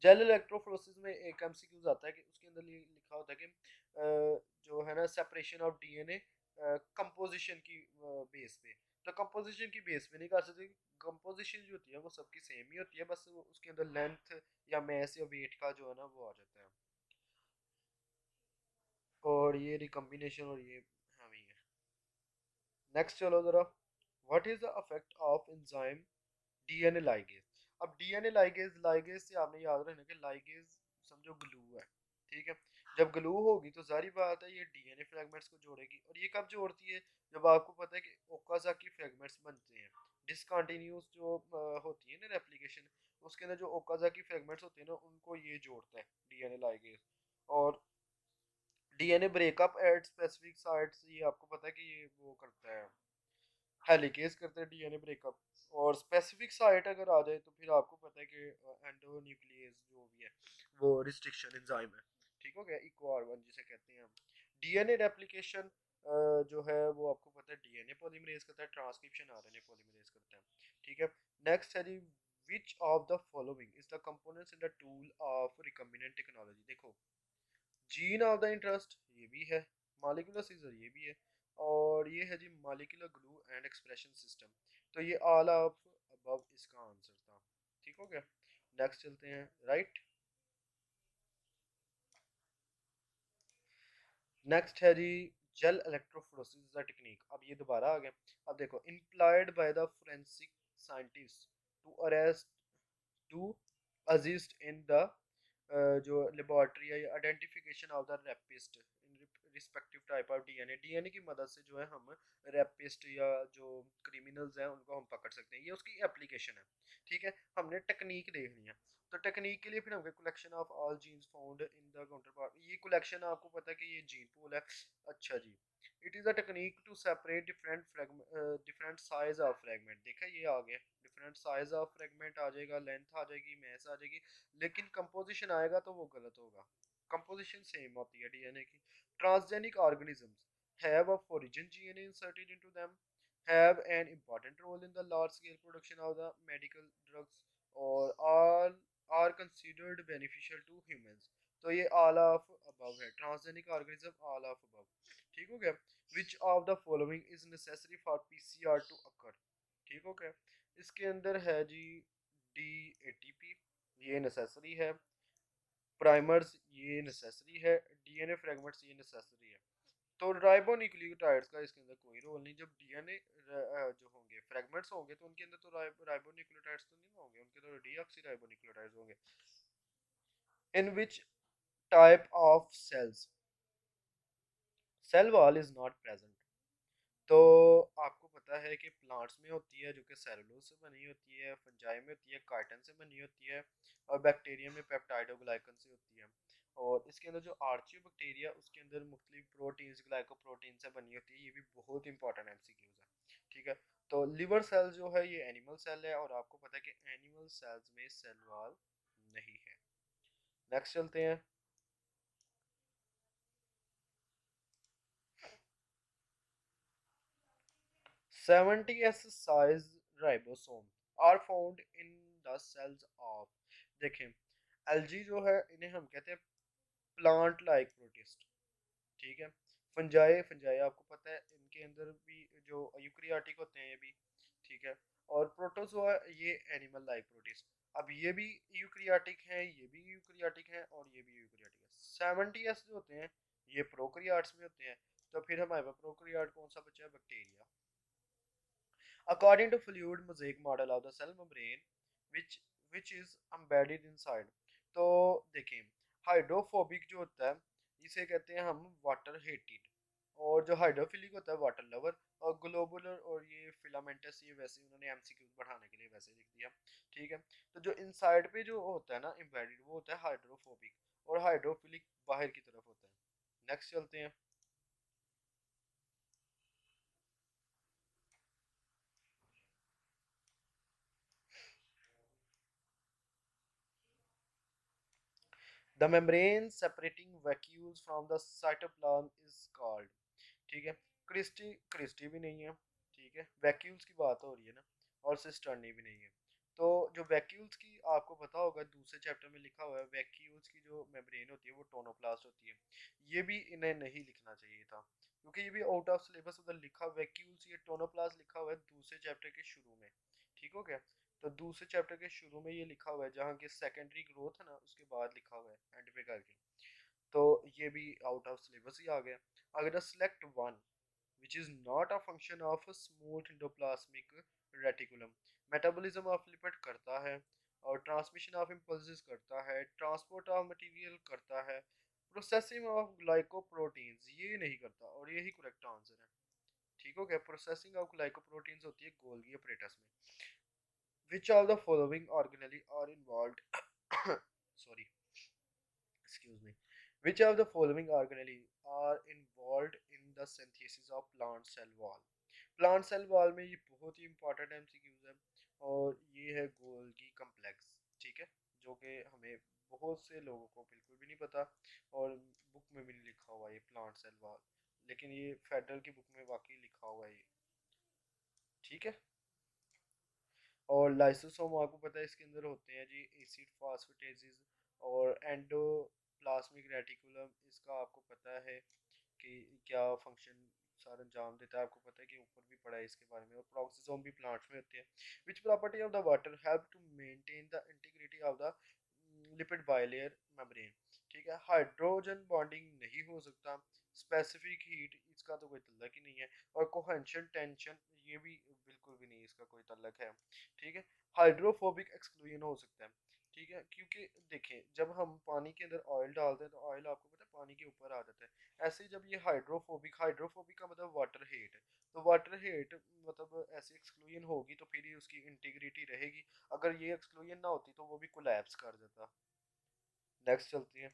जेल इलेक्ट्रोफोरेसिस में एक एमसीक्यूज आता है कि उसके अंदर लिखा होता है कि जो है ना सेपरेशन ऑफ डीएनए कंपोजिशन की बेस पे। तो कंपोजिशन की बेस पे नहीं कर सकते, कंपोजिशन जो होती है वो सबकी सेम ही होती है, बस उसके अंदर लेंथ या मैस या वेट का जो है ना वो आ जाता है। और ये रिकम्बिनेशन और ये हाँ वही है। नेक्स्ट चलो जरा, what is the effect of enzyme DNA ligase. अब डीएनए लाइगेज, लाइगेज से आपने याद रखना कि लाइगेज समझो ग्लू है। ठीक है। जब ग्लू होगी तो जारी बात है ये डीएनए फ्रेगमेंट्स को जोड़ेगी, और ये कब जोड़ती है, जब आपको पता है कि ओकाजाकी फ्रेगमेंट्स बनते हैं। डिसकंटिन्यूस जो होती है ना रेप्लिकेशन, उसके अंदर जो ओकाजाकी फ्रेगमेंट्स होते हैं ना उनको ये जोड़ता है डीएनए लाइगेज। और DNA breakup at specific sites, ये आपको पता है कि ये वो करता है, हेलिकेज करते हैं डीएनए ब्रेकअप। और स्पेसिफिक साइट अगर आ जाए तो फिर आपको पता है कि एंडोन्यूक्लियस जो भी है वो रिस्ट्रिक्शन एंजाइम है। ठीक हो गया, इको आर 1 जिसे कहते हैं हम। डीएनए रेप्लिकेशन जो है वो आपको पता है डीएनए पॉलीमरेज करता है, ट्रांसक्रिप्शन आरएनए पॉलीमरेज करता है। ठीक है। नेक्स्ट है जी which of the following is the components in the tool of recombinant technology. देखो, जीन ऑफ द इंटरेस्ट ये भी है, मॉलिक्यूलर सीजर ये भी है, और ये है जी molecular glue and expression system. तो ये ऑल ऑफ अबव इसका आंसर था। ठीक हो गया। नेक्स्ट चलते हैं। राइट। नेक्स्ट है जी जेल इलेक्ट्रोफोरेसिस द टेक्निक। अब ये दोबारा आ गया। अब देखो, employed by the forensic scientist to arrest to assist in the जो लेबोरेटरी है identification of the rapist in respective type of DNA DNA की मदद से जो है हम रेपिस्ट या जो क्रिमिनल्स हैं उनको हम पकड़ सकते हैं, ये उसकी एप्लीकेशन है। ठीक है, हमने टेक्निक देखनी है। तो टेक्निक के लिए फिर हमने collection of all genes found in the counter part, ये कलेक्शन आपको पता है कि ये जीन पूल है। अच्छा जी, it is a technique to separate different fragment different size of fragment. देखा ये आ गया, डिफरेंट साइज ऑफ फ्रेगमेंट आ जाएगा, लेंथ आ जाएगी, मैस आ जाएगी, लेकिन कंपोजिशन आएगा तो वो गलत होगा। कंपोजिशन सेम होती है डीएनए की। Transgenic organisms have a foreign gene inserted into them, have an important role in the large scale production of the medical drugs, or all are considered beneficial to humans। तो ये all of above है, transgenic organism all of above। ठीक हो गया। Which of the following is necessary for PCR to occur. ठीक हो गया। इसके अंदर है जी डी एटीपी, ये नेसेसरी है। प्राइमर्स ये नेसेसरी है। डीएनए फ्रेगमेंट्स ये नेसेसरी है। तो राइबो न्यूक्लियोटाइड्स का इसके अंदर कोई रोल नहीं। जब डीएनए जो होंगे फ्रेगमेंट्स होंगे तो उनके अंदर तो राइबो न्यूक्लियोटाइड्स तो नहीं होंगे, उनके तो डीऑक्सी राइबो न्यूक्लियोटाइड्स होंगे। In which type of cells cell wall is not present. तो आपको पता है कि प्लांट्स में होती है जो कि सेलुलोज से बनी होती है, फंजाई में होती है काइटिन से बनी होती है, और बैक्टीरिया में पेप्टाइडोग्लाइकन से होती है। और इसके अंदर जो आर्चियो बैक्टीरिया उसके अंदर मुख्तलिफ प्रोटीन्स ग्लाइकोप्रोटीन से बनी होती है। ये भी बहुत इंपॉर्टेंट एमसीक्यूज है। ठीक है। तो लिवर सेल जो है ये एनिमल सेल है, और आपको पता है कि एनिमल सेल्स में सेल वॉल नहीं है। नेक्स्ट चलते हैं। 70s size ribosome are found in the cells of, देखें एल्गी जो है इन्हें हम कहते हैं प्लांट लाइक प्रोटिस्ट। ठीक है। फंजाई फंजाई आपको पता है इनके अंदर भी जो यूक्रियाटिक होते हैं ये भी। ठीक है। और प्रोटोजोआ ये एनिमल लाइक प्रोटिस्ट। अब ये भी यूक्रियाटिक है, ये भी यूक्रियाटिक है, और ये भी यूक्रियाटिक है। 70s जो होते हैं ये प्रोकैरियोट्स में होते हैं। तो फिर हमारे पास प्रोकैरियोट कौन सा बचा है? Bacteria. According to fluid mosaic model of the cell membrane, which is embedded inside। तो देखें हाइड्रोफोबिक जो होता है इसे कहते हैं हम वाटर हेटेड, और जो हाइड्रोफिलिक होता है वाटर लवर, और ग्लोबुलर और ये फिलामेंटस ये वैसे उन्होंने एमसीक्यूज बढ़ाने के लिए वैसे लिख दिया। ठीक है। तो जो इनसाइड पे जो होता है ना एम्बेडेड वो होता है हाइड्रोफोबिक, और हाइड्रोफिलिक बाहर की तरफ होता है। नेक्स्ट चलते हैं। The membrane separating vacuoles from the cytoplasm is called। ठीक है। क्रिस्टी क्रिस्टी भी नहीं है। ठीक है, वैक्यूल्स की बात हो रही है ना, और सिस्टर्नी भी नहीं है। तो जो वैक्यूल्स की आपको पता होगा दूसरे चैप्टर में लिखा हुआ है, वैक्यूल्स की जो मेम्ब्रेन होती है वो टोनोप्लास्ट होती है। ये भी इन्हें नहीं लिखना चाहिए था, क्योंकि ये भी आउट ऑफ सिलेबस उधर लिखा वैक्यूल्स, ये टोनोप्लास्ट लिखा हुआ है दूसरे चैप्टर के शुरू में। ठीक हो गया। तो दूसरे चैप्टर के शुरू में ये लिखा हुआ है, जहाँ की सेकेंडरी ग्रोथ है ना उसके बाद लिखा हुआ है एंड पे करके। तो ये भी आउट ऑफ सिलेबस ही आ गया। अगर select one which is not a function of a smooth endoplasmic reticulum। Metabolism of lipid करता है, और ट्रांसमिशन ऑफ इम्पल्सेस करता है, ट्रांसपोर्ट ऑफ मटेरियल करता है, प्रोसेसिंग ऑफ ग्लाइकोप्रोटीन्स ये नहीं करता, और यही करेक्ट आंसर है। ठीक हो गया। प्रोसेसिंग ऑफ ग्लाइकोप्रोटीन्स होती है गोल्गी अपरेटस में। Which of the following organelle are involved sorry excuse me, which of the following organelle are involved in the synthesis of plant cell wall। Plant cell wall में ये बहुत ही important MCQs है, और ये है Golgi complex. ठीक है, जो कि हमें बहुत से लोगों को बिल्कुल भी नहीं पता, और बुक में भी नहीं लिखा हुआ ये प्लांट सेल वॉल, लेकिन ये फेडरल की बुक में वाकई लिखा हुआ है ये। ठीक है। और लाइसोसोम आपको पता है इसके अंदर होते हैं जी एसिड फास्फेटेजेस और एंडोप्लाज्मिक रेटिकुलम। इसका आपको पता है कि क्या फंक्शन सारा अंजाम देता है, आपको पता है कि ऊपर भी पढ़ा है इसके बारे में। और प्रोक्सिसोम भी प्लांट्स में होते हैं। Which property of the water help to maintain the integrity of the lipid bilayer membrane. ठीक है, हाइड्रोजन बॉन्डिंग नहीं हो सकता, स्पेसिफिक हीट इसका तो कोई तल्लक ही नहीं है, और कोहेंशन टेंशन ये भी बिल्कुल भी नहीं इसका कोई तल्लक है। ठीक है। हाइड्रोफोबिक एक्सक्लूजन हो सकता है। ठीक है, क्योंकि देखें जब हम पानी के अंदर ऑयल डालते हैं तो ऑयल आपको पता है पानी के ऊपर आ जाता है। ऐसे ही जब ये हाइड्रोफोबिक का मतलब वाटर हेट है, तो वाटर हेट मतलब ऐसे एक्सक्लूजन होगी तो फिर ही उसकी इंटीग्रिटी रहेगी। अगर ये एक्सक्लूजन ना होती तो वो भी कोलैप्स कर जाता। नेक्स्ट चलती है।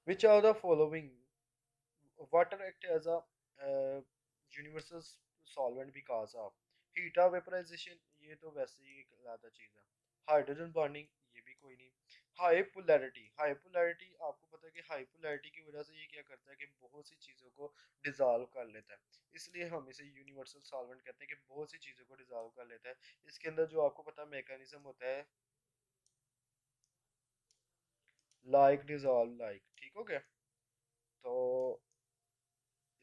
Which are the following water act as a universal solvent because of heat of vaporization, ये तो वैसे ही एक अलग चीज़ है। हाइड्रोजन बॉन्डिंग, ये भी कोई नहीं। हाई पोलैरिटी आपको पता है कि हाई पोलैरिटी की वजह से ये क्या करता है कि बहुत सी चीज़ों को डिजॉल्व कर लेता है, इसलिए हम इसे यूनिवर्सल सॉल्वेंट कहते हैं कि बहुत सी चीज़ों को डिजॉल्व कर लेता है। इसके अंदर जो आपको पता मैकेनिज्म होता है लाइक डिजॉल्व लाइक, ठीक हो गया। तो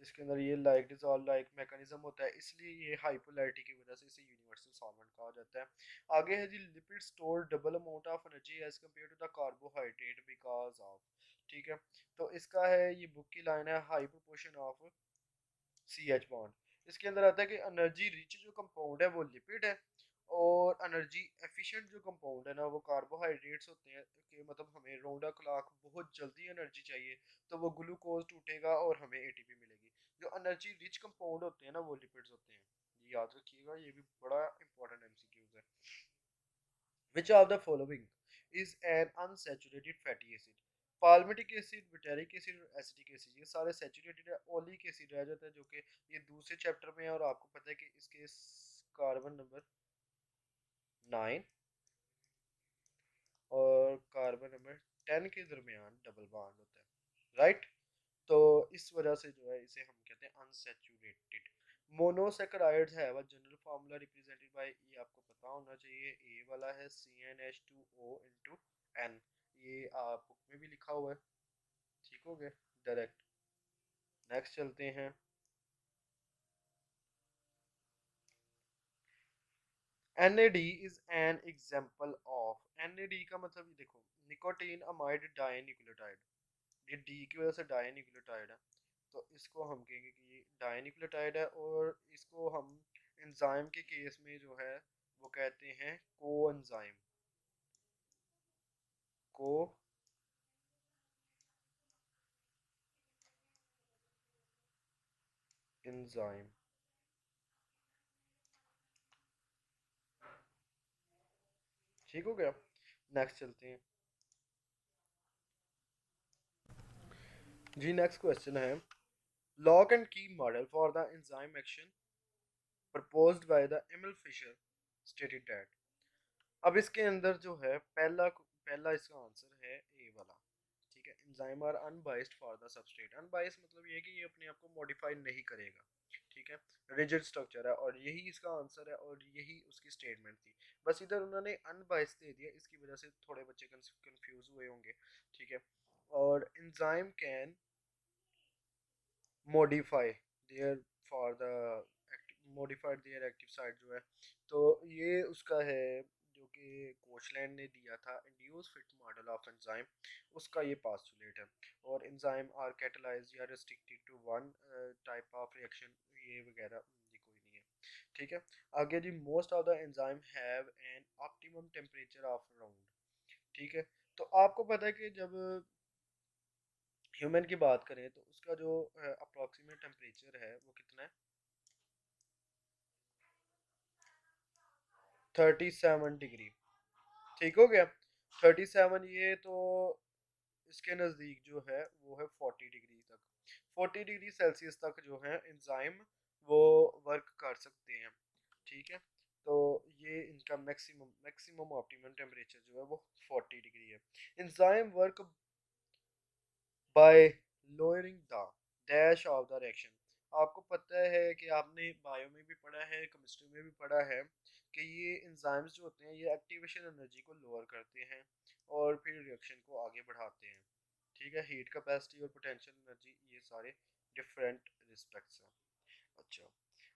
इसके अंदर ये लाइक डिसॉल्व लाइक मैकेनिज्म होता है, इसलिए ये हाई पोलैरिटी की वजह से इसे यूनिवर्सल सॉल्वेंट कहा जाता है। आगे है जी lipid store double amount of energy as compare to the carbohydrate because of. ठीक है, तो इसका है ये बुक की लाइन है high proportion of C H bond. इसके अंदर आता है कि एनर्जी रिच जो कंपाउंड है वो लिपिड है, और एनर्जी एफिशिएंट जो कंपाउंड है ना वो कार्बोहाइड्रेट्स होते हैं, कि मतलब हमें राउंड क्लॉक बहुत जल्दी एनर्जी चाहिए तो वो ग्लूकोज टूटेगा और हमें एटीपी मिलेगी। जो एनर्जी रिच कंपाउंड होते हैं ना वो लिपिड्स होते हैं। ये याद रखिएगा, ये भी बड़ा इंपॉर्टेंट एमसीक्यूज है। Which of the following is an unsaturated fatty acid? Palmitic acid, butyric acid और एसिटिक एसिड ये सारे सैचुरेटेड है। ओलिक एसिड रह जाता है जो कि ये दूसरे चैप्टर में है, और आपको पता है कि इसके कार्बन नंबर 9 और कार्बन नंबर 10 के दरमियान डबल बॉन्ड होता है, राइट। तो इस वजह से जो है इसे हम कहते हैं अनसैचुरेटेड। मोनोसैकेराइड्स है वह जनरल फार्मूला रिप्रेजेंटेड बाय, ये आपको पता होना चाहिए, ए वाला है CnH2O इनटू N। ये आप बुक में भी लिखा हुआ है, ठीक हो गया डायरेक्ट। नेक्स्ट चलते हैं। NAD is an example of. NAD का मतलब ये देखो, निकोटीन अमाइड डाइन्यूक्लियोटाइड, ये डी की वजह से डाइन्यूक्लियोटाइड है, तो इसको हम कहेंगे कि ये डाइन्यूक्लियोटाइड है। और इसको हम एंजाइम के केस में जो है वो कहते हैं को एंजाइम, को एंजाइम, ठीक हो गया। नेक्स्ट चलते हैं जी। नेक्स्ट क्वेश्चन है lock and key model for the enzyme action proposed by the Emil Fischer stated that. अब इसके अंदर जो है पहला पहला इसका आंसर है ए वाला। ठीक है, enzyme are unbiased for the substrate. Unbiased मतलब ये है कि ये अपने आप को मॉडिफाई नहीं करेगा। ठीक है, रिजिड स्ट्रक्चर है, और यही इसका आंसर है और यही उसकी स्टेटमेंट थी। बस इधर उन्होंने अनबाइस्ड दे दिया, इसकी वजह से थोड़े बच्चे कंफ्यूज हुए होंगे। ठीक है, और enzyme can modify their for the modified their active site जो है, तो ये उसका है जो कि कोचलैंड ने दिया था induce fit model of enzyme, उसका ये पास्टुलेट है। और एंजाइम आर कैटलाइज्ड या restricted to one type of reaction, ये वगैरह ये कोई नहीं है। ठीक है, आगे जी most of the enzyme have an optimum temperature of round. ठीक है, तो आपको पता है कि जब ह्यूमन की बात करें तो उसका जो अप्रोक्सीमेट टेम्परेचर है वो कितना है, 37 डिग्री। ठीक हो गया, 37। ये तो इसके नज़दीक जो है वो है 40 डिग्री तक, 40 डिग्री सेल्सियस तक जो है एंजाइम वो वर्क कर सकते हैं। ठीक है, तो ये इनका मैक्सिमम मैक्सिमम ऑप्टिमम टेम्परेचर जो है वो 40 डिग्री है। Enzyme work by lowering the dash of the reaction. आपको पता है कि आपने बायो में भी पढ़ा है, केमिस्ट्री में भी पढ़ा है कि ये एंजाइम्स जो होते हैं ये एक्टिवेशन एनर्जी को लोअर करते हैं और फिर रिएक्शन को आगे बढ़ाते हैं। ठीक है, हीट कैपेसिटी और पोटेंशियल एनर्जी ये सारे डिफरेंट रिस्पेक्ट्स हैं। अच्छा,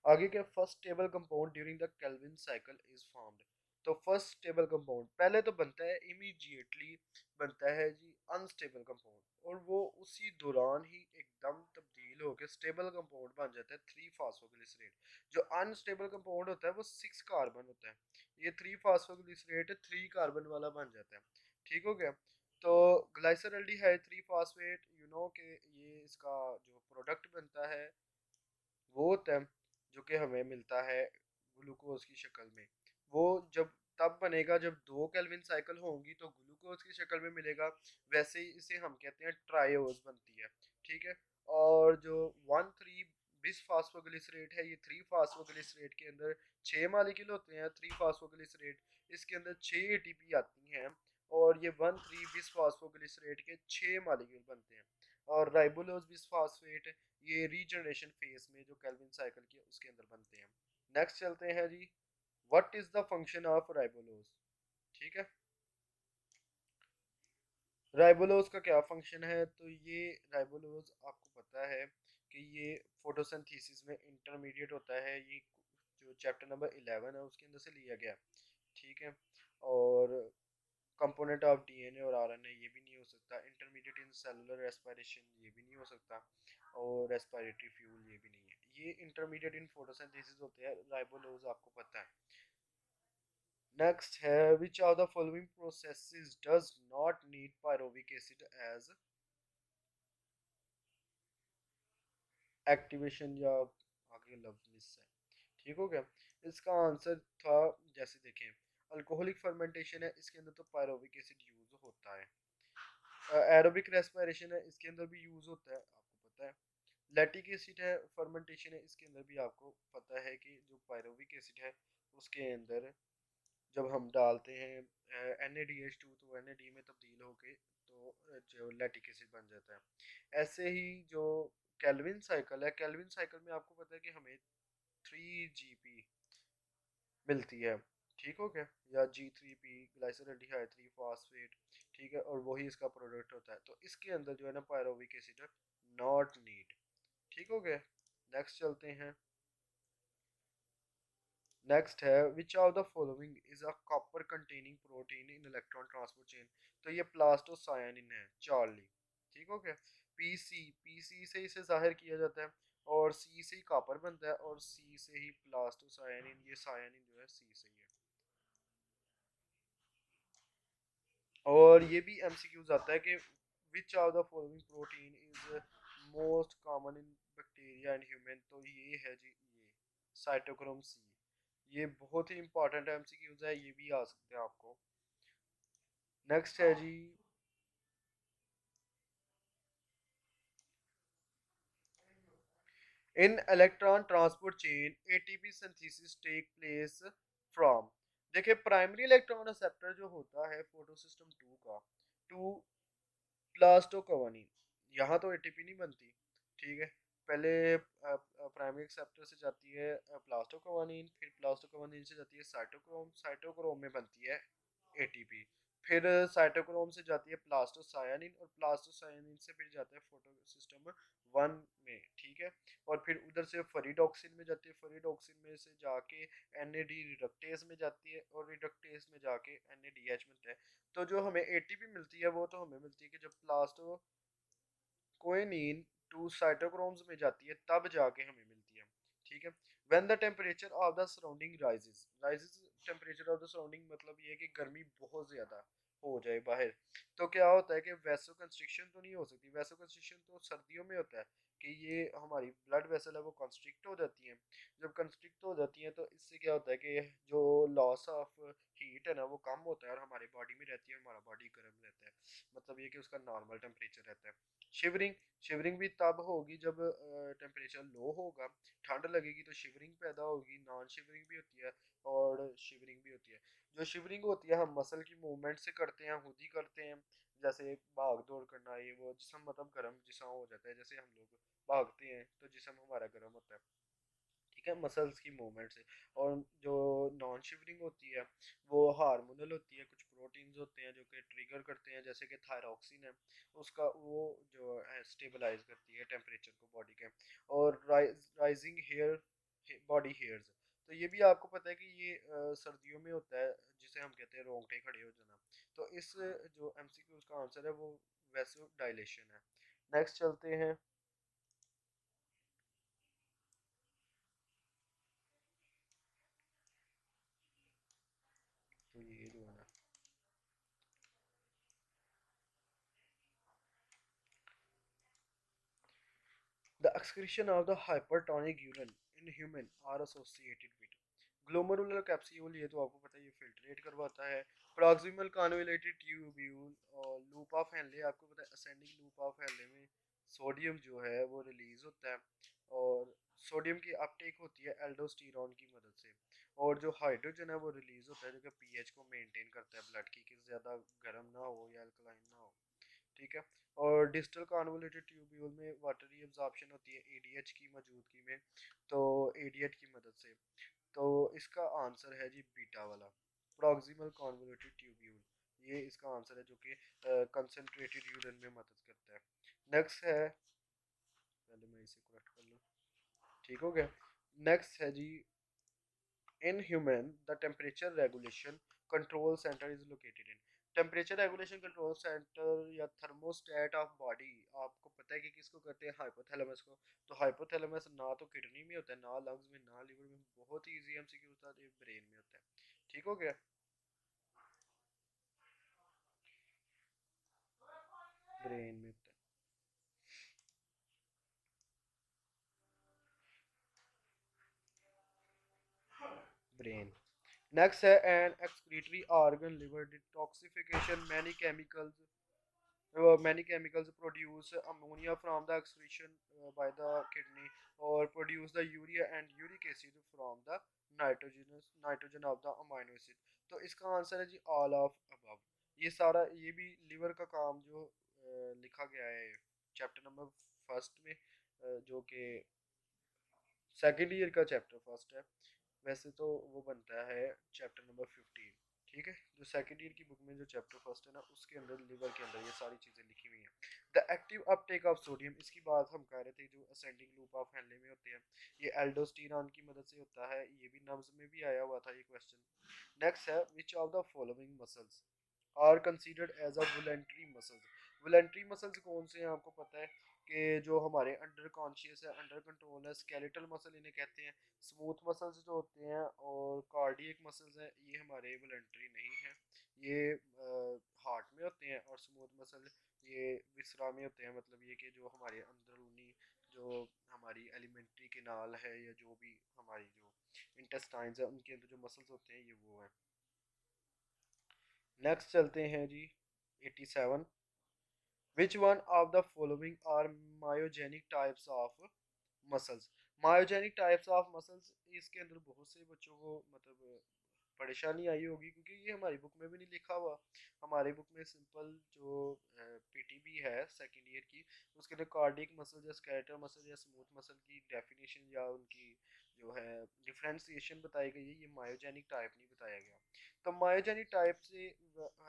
आगे क्या first stable compound during the Calvin cycle is formed. तो फर्स्ट स्टेबल कंपाउंड पहले तो बनता है इमीडिएटली, बनता है जी अनस्टेबल कंपाउंड, और वो उसी दौरान ही एकदम तब्दील होकर स्टेबल कंपाउंड बन जाता है 3 फास्फोग्लिसरेट। जो अनस्टेबल कंपाउंड होता है वो 6 कार्बन होता है, ये 3 फास्फोग्लिसरेट 3 कार्बन वाला बन जाता है। ठीक हो गया। तो ग्लाइसरल्डिहाइड 3 फास्फेट यू नो कि ये इसका जो प्रोडक्ट बनता है वो होता है जो कि हमें मिलता है ग्लूकोज की शक्ल में। वो जब तब बनेगा जब 2 केल्विन साइकिल होंगी तो ग्लूकोज की शक्ल में मिलेगा। वैसे ही इसे हम कहते हैं ट्रायोज बनती है। ठीक है। और जो 1,3 बिस फास्फोग्लिसरेट है, ये 3 फास्फोग्लिसरेट के अंदर 6 मालिक्यूल होते हैं। 3 फास्फोग्लिसरेट इसके अंदर 6 एटीपी आती हैं, और ये 1,3 बिस फास्फोग्लिसरेट के 6 मालिक्यूल बनते हैं। और राइबोलोज बिस फास्फेट ये रीजनरेशन फेज में जो केल्विन साइकिल की उसके अंदर बनते हैं। नेक्स्ट चलते हैं जी, what is the function of ribulose. ठीक है। राइबोलोज का क्या फंक्शन है, तो ये राइबोलोज आपको पता है कि ये फोटोसिंथेसिस में इंटरमीडिएट होता है। ये जो चैप्टर नंबर 11 है उसके अंदर से लिया गया। ठीक है। और कंपोनेंट ऑफ डीएनए और आरएनए ये भी नहीं हो सकता। इंटरमीडिएट इन सेलुलर रेस्पिरेशन ये भी नहीं हो सकता। और रेस्पिरेटरी फ्यूल ये भी नहीं है। ये इंटरमीडिएट इन फोटोसिंथेसिस होते हैं राइबोलोज, आपको पता है। नेक्स्ट है, which of the following processes does not need pyruvic acid as activation, या आगे लफ्ज मिस है। ठीक हो गया। इसका आंसर था, जैसे देखें, अल्कोहलिक फर्मेंटेशन है इसके अंदर तो पायरोविक एसिड यूज होता है। एरोबिक रेस्पिरेशन है इसके अंदर भी यूज होता है, आपको पता है। लैक्टिक एसिड है फर्मेंटेशन है इसके अंदर भी आपको पता है कि जो पायरोविक एसिड है उसके अंदर जब हम डालते हैं NaDH2 तो NAD में तब्दील होके तो जो लैक्टिक एसिड बन जाता है। ऐसे ही जो केल्विन साइकिल है, केल्विन साइकिल में आपको पता है कि हमें 3 GP मिलती है। ठीक हो गया। या G3P ग्लाइसरल्डिहाइड 3 फास्फेट। ठीक है। और वही इसका प्रोडक्ट होता है, तो इसके अंदर जो है ना पायरोविक एसिड नॉट नीड। ठीक हो गया। नेक्स्ट चलते हैं। नेक्स्ट है, which of the following is a copper containing protein in electron transport chain. तो ये प्लास्टोसायनिन है, चार्ली। ठीक हो गया। पीसी से इसे जाहिर किया जाता है, और सी से ही कॉपर बनता है, और सी से ही प्लास्टोसायनिन, ये सायनिन जो है सी से ही है। और ये भी एमसीक्यूज आता है कि विच of the following protein is most common in bacteria and human. तो ये है जी, ये साइटोक्रोम सी। ये बहुत ही इंपॉर्टेंट एमसीक्यूज है, ये भी आ सकते हैं आपको। नेक्स्ट है जी, in electron transport chain ATP synthesis take place from. देखिए प्राइमरी इलेक्ट्रॉन एक्सेप्टर जो होता है फोटो सिस्टम 2 का, टू प्लास्टोकवनीन, यहाँ तो एटीपी नहीं बनती। ठीक है। पहले प्राइमरी एक्सेप्टर से जाती है प्लास्टोकवनीन, फिर प्लास्टोकवनीन से जाती है साइटोक्रोम, साइटोक्रोम में बनती है एटीपी। फिर साइटोक्रोम से जाती है प्लास्टोसायनिन, और प्लास्टोसायनिन से फिर जाता है फोटो सिस्टम 1 में। ठीक है। और फिर उधर से फरीडोक्सिन में जाती है, फरीडोक्सिन में से जाके NAD रिडक्टेज में जाती है, और रिडक्टेज में जाके NADH मिलता है। तो जो हमें एटीपी मिलती है वो तो हमें मिलती है कि जब प्लास्टो कोएनीन टू साइटोक्रोम्स में जाती है तब जाके हमें मिलती है। ठीक है। When the temperature of the surrounding rises, rises temperature of the surrounding मतलब ये है कि गर्मी बहुत ज़्यादा हो जाए बाहर, तो क्या होता है कि वैसो कंस्ट्रिक्शन तो नहीं हो सकती। वैसो कंस्ट्रिक्शन तो सर्दियों में होता है कि ये हमारी ब्लड वेसल है वो कंस्ट्रिक्ट हो जाती है। जब कंस्ट्रिक्ट हो जाती हैं तो इससे क्या होता है कि जो लॉस ऑफ हीट है ना वो कम होता है, और हमारी बॉडी में रहती है, हमारा बॉडी गर्म रहता है। मतलब ये कि उसका नॉर्मल टेम्परेचर रहता है। शिवरिंग, शिवरिंग भी तब होगी जब टेम्परेचर लो होगा, ठंड लगेगी तो शिवरिंग पैदा होगी। नॉन शिवरिंग भी होती है और शिवरिंग भी होती है। जो शिवरिंग होती है हम मसल की मूवमेंट से करते हैं, खुद ही करते हैं। जैसे भाग दौड़ करना, ये वो जिसम मतलब गर्म जिसम हो जाता है, जैसे हम लोग भागते हैं तो जिसम हमारा गर्म होता है। ठीक है, मसल्स की मूवमेंट से। और जो नॉन शिवरिंग होती है वो हार्मोनल होती है। कुछ प्रोटीन्स होते हैं जो कि ट्रिगर करते हैं, जैसे कि थायरॉक्सिन है, उसका वो जो है स्टेबलाइज करती है टेम्परेचर को बॉडी के। और राइजिंग हेयर, बॉडी हेयर्स, तो ये भी आपको पता है कि ये सर्दियों में होता है, जिसे हम कहते हैं रोंगटे खड़े हो जाना। तो इस जो एमसीक्यू का आंसर है वो वैसो डायलेशन है। नेक्स्ट चलते हैं। तो ये जो है ना, the excretion of the hypertonic urine in human are associated with glomerular capsule, ये तो आपको पता है ये फिल्ट्रेट करवाता है। प्रॉक्सिमल कन्वोल्यूटेड ट्यूब्यूल और लूप ऑफ हेनले, आपको पता है असेंडिंग लूप ऑफ हेनले में सोडियम जो है वो रिलीज होता है, और सोडियम की अपटेक होती है एल्डोस्टेरॉन की मदद से, और जो हाइड्रोजन है वो रिलीज होता है जो कि पीएच को मेंटेन करता है ब्लड की, कि ज़्यादा गर्म ना हो या अल्कलाइन ना हो। ठीक है। और डिस्टल कन्वोल्यूटेड ट्यूब्यूल में वाटरी एब्जॉर्प्शन होती है एडीएच की मौजूदगी में, तो एडीएच की मदद से। तो इसका आंसर है जी बीटा वाला, प्रॉक्सिमल कन्वोल्यूटेड ट्यूब्यूल, ये इसका आंसर है जो कि कंसंट्रेटेड यूरिन में मदद करता है। नेक्स्ट है, पहले मैं इसे करेक्ट कर लूँ, ठीक हो गया। नेक्स्ट है जी, in human the temperature regulation control centre is located in, temperature regulation control centre या थर्मोस्टेट ऑफ बॉडी, आपको पता है कि किसको कहते हैं, हाइपोथैलेमस को। तो हाइपोथैलेमस ना तो किडनी में होता है, ना लंग्स में, ना लिवर में, बहुत ही इजी एमसीक्यू होता है, ब्रेन में होता है। ठीक हो गया, ब्रेन में होता है, ब्रेन। नेक्स्ट है an excretory organ liver detoxification many chemicals produce ammonia from the excretion by the kidney, or produce the urea and uric acid from the nitrogen of the amino acid। तो इसका answer है जी all of above. ये सारा ये भी liver का काम जो लिखा गया है चैप्टर नंबर फर्स्ट में, जो कि सेकेंड ईयर का चैप्टर फर्स्ट है। वैसे तो वो बनता है चैप्टर नंबर 15। ठीक है, जो सेकंड ईयर की बुक में जो चैप्टर फर्स्ट है ना, उसके अंदर लिवर के अंदर ये सारी चीज़ें लिखी हुई हैं। The active Uptake of sodium, इसकी बात हम कह रहे थे, जो असेंडिंग लूप ऑफ हेनले में होते हैं, ये एल्डोस्टेरॉन की मदद से होता है, ये भी नब्ज में भी आया हुआ था ये क्वेश्चन। नेक्स्ट है which of the following muscles are considered as a voluntary muscles. Voluntary muscles कौन से हैं, आपको पता है कि जो हमारे अंडर कॉन्शियस है, अंडर कंट्रोल है, स्केलेटल मसल इन्हें कहते हैं। स्मूथ मसल्स जो होते हैं और कार्डियक मसल्स हैं, ये हमारे वोलेंट्री नहीं है, ये हार्ट में होते हैं। और स्मूथ मसल ये विसरा में होते हैं, मतलब ये कि जो हमारे अंदरूनी जो हमारी एलिमेंट्री केनाल है, या जो भी हमारी जो इंटेस्टाइन्स है उनके अंदर जो मसल्स होते हैं ये वो है। नेक्स्ट चलते हैं जी 87, which one of the following are myogenic types of muscles. Myogenic types of muscles, इसके अंदर बहुत से बच्चों को मतलब परेशानी आई होगी, क्योंकि ये हमारी बुक में भी नहीं लिखा हुआ। हमारी बुक में सिंपल जो पीटीबी है सेकेंड ईयर की, उसके अंदर कार्डियक मसल या स्केलेटल मसल या स्मूथ मसल की डेफिनेशन या उनकी जो है डिफ्रेंसिएशन बताई गई है, ये मायोजेनिक टाइप नहीं बताया गया। तो मायोजेनिक टाइप से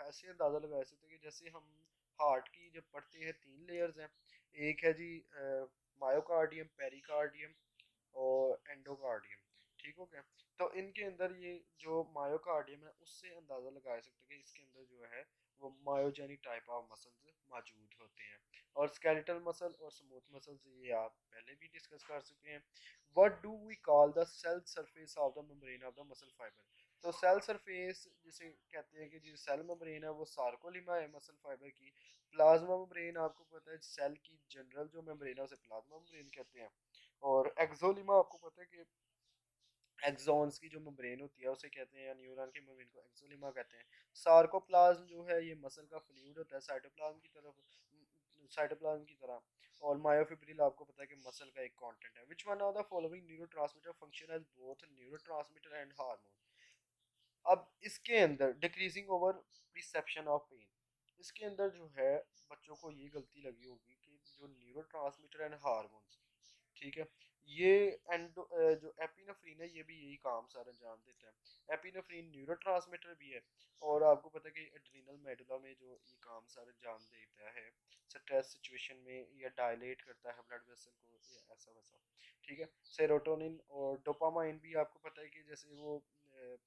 ऐसे अंदाज़ा लगा सकते हैं कि जैसे हम हार्ट की जब पढ़ते हैं तीन लेयर्स हैं, एक है जी मायोकार्डियम, पेरिकार्डियम और एंडोकार्डियम। ठीक हो गया। तो इनके अंदर ये जो मायोकार्डियम है उससे अंदाज़ा लगा सकते हैं कि इसके अंदर जो है वो मायोजेनिक टाइप ऑफ मसल्स मौजूद होते हैं। और स्केलेटल मसल और स्मूथ मसल्स ये आप पहले भी डिस्कस कर चुके हैं। What do we call the cell surface of the membrane of the muscle fibre. तो सेल सरफेस जिसे कहते हैं कि जो सेल मेम्ब्रेन है वो सार्कोलिमा है मसल फाइबर की। प्लाज्मा मेम्ब्रेन आपको पता है सेल की जनरल जो मेम्ब्रेन है उसे प्लाज्मा मेम्ब्रेन कहते हैं। और एक्सोलिमा आपको पता है कि एक्सॉन्स की जो मेम्ब्रेन होती है उसे कहते हैं, या न्यूरॉन की मेम्ब्रेन को एक्सोलिमा कहते हैं। सार्कोप्लाज्म जो है ये मसल का फ्लूइड होता है साइटोप्लाज्म की तरफ, साइटोप्लाज्म की तरह। और मायोफिब्रिल आपको पता है कि मसल का एक कंटेंट है। Which one of the following neurotransmitter function as both neurotransmitter and hormone. अब इसके अंदर decreasing over reception of pain, इसके अंदर जो है बच्चों को ये गलती लगी होगी कि जो न्यूरोट्रांसमीटर एंड हार्मोन्स, ठीक है, ये एंडो जो एपिनेफ्रिन है ये भी यही काम सर अंजाम देता है। एपिनेफ्रिन न्यूरोट्रांसमीटर भी है, और आपको पता है कि एड्रीनल मेडुला में जो ये काम सर अंजाम देता है स्ट्रेस सिचुएशन में या डायलेट करता है ब्लड वेसल को, या ऐसा वैसा। ठीक है। सेरोटोनिन और डोपामाइन भी आपको पता है कि जैसे वो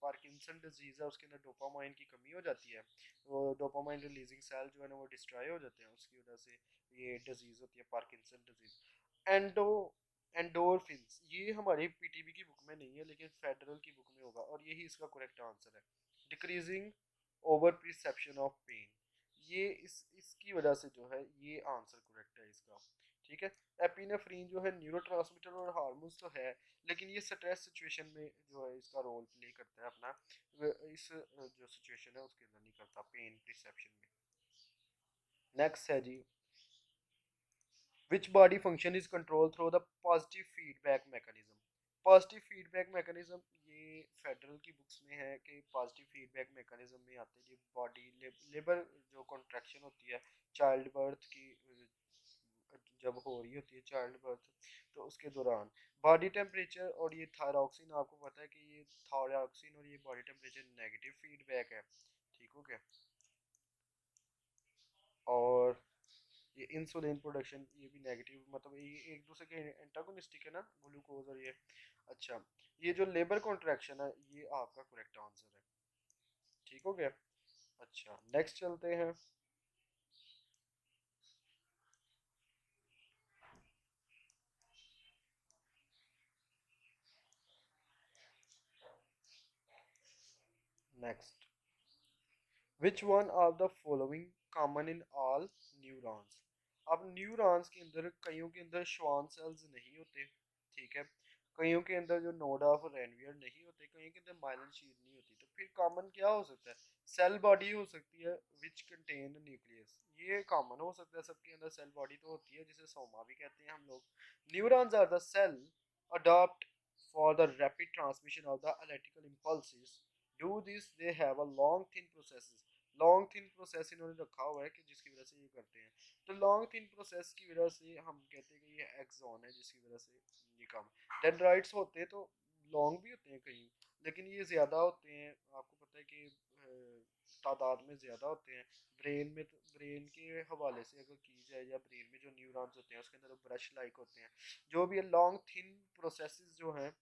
पार्किंसन डिजीज़ है उसके अंदर डोपामाइन की कमी हो जाती है, वो डोपामाइन रिलीजिंग सेल जो है ना वो डिस्ट्रॉय हो जाते हैं, उसकी वजह से ये डिजीज़ होती है पार्किंसन डिजीज़। एंडो एंडोरफिन्स, ये हमारी पीटीबी की बुक में नहीं है लेकिन फेडरल की बुक में होगा, और यही इसका करेक्ट आंसर है। Decreasing over perception of pain, ये इसकी वजह से जो है ये आंसर करेक्ट है इसका। ठीक है। एपिनेफ्रीन जो है न्यूरोट्रांसमीटर और हार्मोन्स तो है, लेकिन ये स्ट्रेस सिचुएशन में जो है इसका रोल प्ले करता है अपना, इस जो सिचुएशन है उसके अंदर नहीं करता पेन परसेप्शन में। नेक्स्ट है जी, which body function is controlled through the positive feedback mechanism? Positive feedback mechanism ये फेडरल की बुक्स में है कि पॉजिटिव फीडबैक मैकेनिज्म में आते हैं जी बॉडी लेबर जो कॉन्ट्रैक्शन होती है चाइल्ड बर्थ की, जब हो रही होती है चाइल्ड बर्थ तो उसके दौरान बॉडी टेम्परेचर और ये थायरॉक्सिन, आपको पता है कि ये थायरॉक्सिन और ये बॉडी टेम्परेचर नेगेटिव फीडबैक है। ठीक हो गया। और ये इंसुलिन प्रोडक्शन ये भी नेगेटिव, मतलब ये एक दूसरे के एंटागोनिस्टिक है ना, ग्लूकोज और ये। अच्छा, ये जो लेबर कॉन्ट्रैक्शन है ये आपका करेक्ट आंसर है। ठीक हो गया। अच्छा, नेक्स्ट चलते हैं। Next, which one of the following common in all neurons? अब न्यूरॉन्स के अंदर कईयों के अंदर श्वान सेल्स नहीं होते। ठीक है। कईयों के अंदर जो नोड ऑफ रेनवियर नहीं होते, कईयों के अंदर माइलिन शीट नहीं होती, तो फिर कॉमन क्या हो सकता है? सेल बॉडी हो सकती है विच कंटेन न्यूक्लियस, ये कॉमन हो सकता है सबके अंदर, सेल बॉडी तो होती है जिसे सोमा भी कहते हैं हम लोग। Neurons are the cell adopt for the rapid transmission of the electrical impulses. Do this they have a long thin processes, long thin process इन्होंने रखा हुआ है कि जिसकी वजह से ये करते हैं। तो लॉन्ग थिन प्रोसेस की वजह से हम कहते हैं कि ये एक्सॉन है जिसकी वजह से ये कम। डेंड्राइट्स होते हैं तो लॉन्ग भी होते हैं कहीं, लेकिन ये ज़्यादा होते हैं, आपको पता है कि तादाद में ज़्यादा होते हैं। ब्रेन में तो ब्रेन के हवाले से अगर की जाए, या ब्रेन में जो न्यूरॉन्स होते हैं उसके अंदर ब्रश लाइक होते हैं। जो भी लॉन्ग थिन प्रोसेसेस जो हैं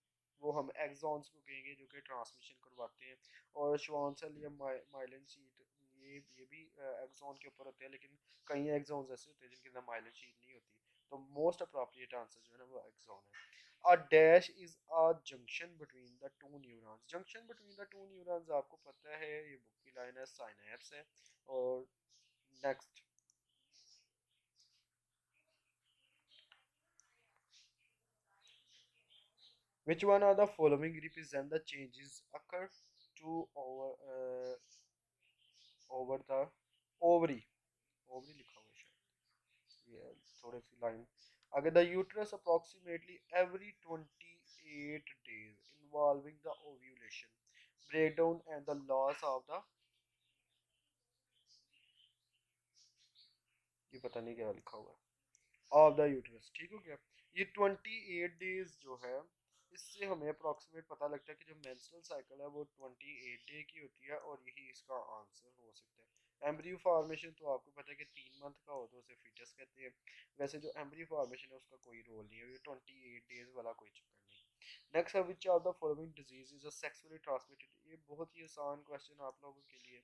वो हम एक्सॉन्स को कहेंगे जो कि ट्रांसमिशन करवाते हैं। और श्वान सेल या माइलिन शीट ये भी एक्सॉन के ऊपर होते हैं, लेकिन कई एक्सॉन्स ऐसे होते हैं जिनके अंदर माइलिन शीट नहीं होती। तो मोस्ट अप्रोप्रिएट आंसर जो है ना वो एक्सॉन है। A dash is a junction between the two neurons. Junction between the two neurons आपको पता है ये बुक की लाइन है, साइनैप्स है। और next, which one of the following represent the changes occur to over the ovary? Ovary लिखा हुआ है शायद, ये थोड़ी सी लाइन आगे। The uterus approximately every 28 days involving the ovulation, breakdown and the loss of the, ये पता नहीं क्या लिखा हुआ है, ऑफ द यूट्रस। ठीक हो गया। ये 28 days जो है इससे हमें अप्रोक्सीमेट पता लगता है कि जो मेंस्ट्रुअल साइकिल है वो 28 डे की होती है, और यही इसका आंसर हो सकता है। एम्ब्रियो फॉर्मेशन तो आपको पता है कि 3 मंथ का हो तो उसे फीटस कहते हैं। वैसे जो एम्ब्रियो फॉर्मेशन है उसका कोई रोल नहीं है, ये 28 डेज वाला कोई चक्कर नहीं। नेक्स्ट है which of the following disease is sexually transmitted, ये बहुत ही आसान क्वेश्चन आप लोगों के लिए,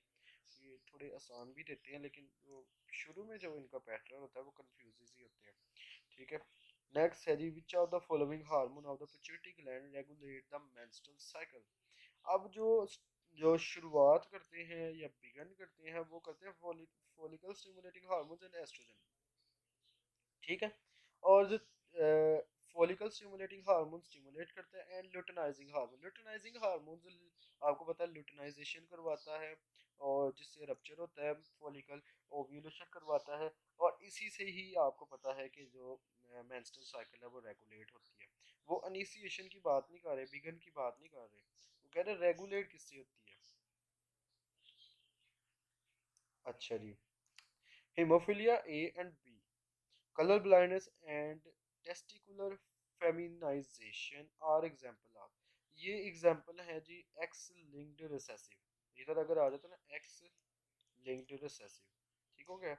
ये थोड़े आसान भी देते हैं लेकिन वो शुरू में जो इनका पैटर्न होता है वो कंफ्यूज ही होते हैं। ठीक है। नेक्स्ट है जी, which of the following hormone of the pituitary gland regulate the menstrual cycle? अब जो जो शुरुआत करते हैं या बिगन करते हैं वो करते हैं follicle stimulating hormones and oestrogen. ठीक है। और जो फॉलिकल स्टिमुलेटिंग हार्मोन स्टिमुलेट करता है, and luteinising hormone, luteinising hormone आपको पता है ल्यूटेनाइजेशन करवाता है, और जिससे रप्चर होता है फॉलिकल, ओव्यूलेशन करवाता है, और इसी से ही आपको पता है कि जो मेंस्ट्रुअल साइकिल है वो रेगुलेट होती है। वो इनिशिएशन की बात नहीं कर रहे, बिगन की बात नहीं कर रहे, वो कह रहे रेगुलेट किससे होती है। अच्छा जी, haemophilia A and B, color blindness and testicular feminization are example of, ये एग्जाम्पल है जी एक्स लिंक्ड रिसेसिव। इधर अगर आ जाता ना एक्स लिंक्ड रिसेसिव, ठीक हो गया।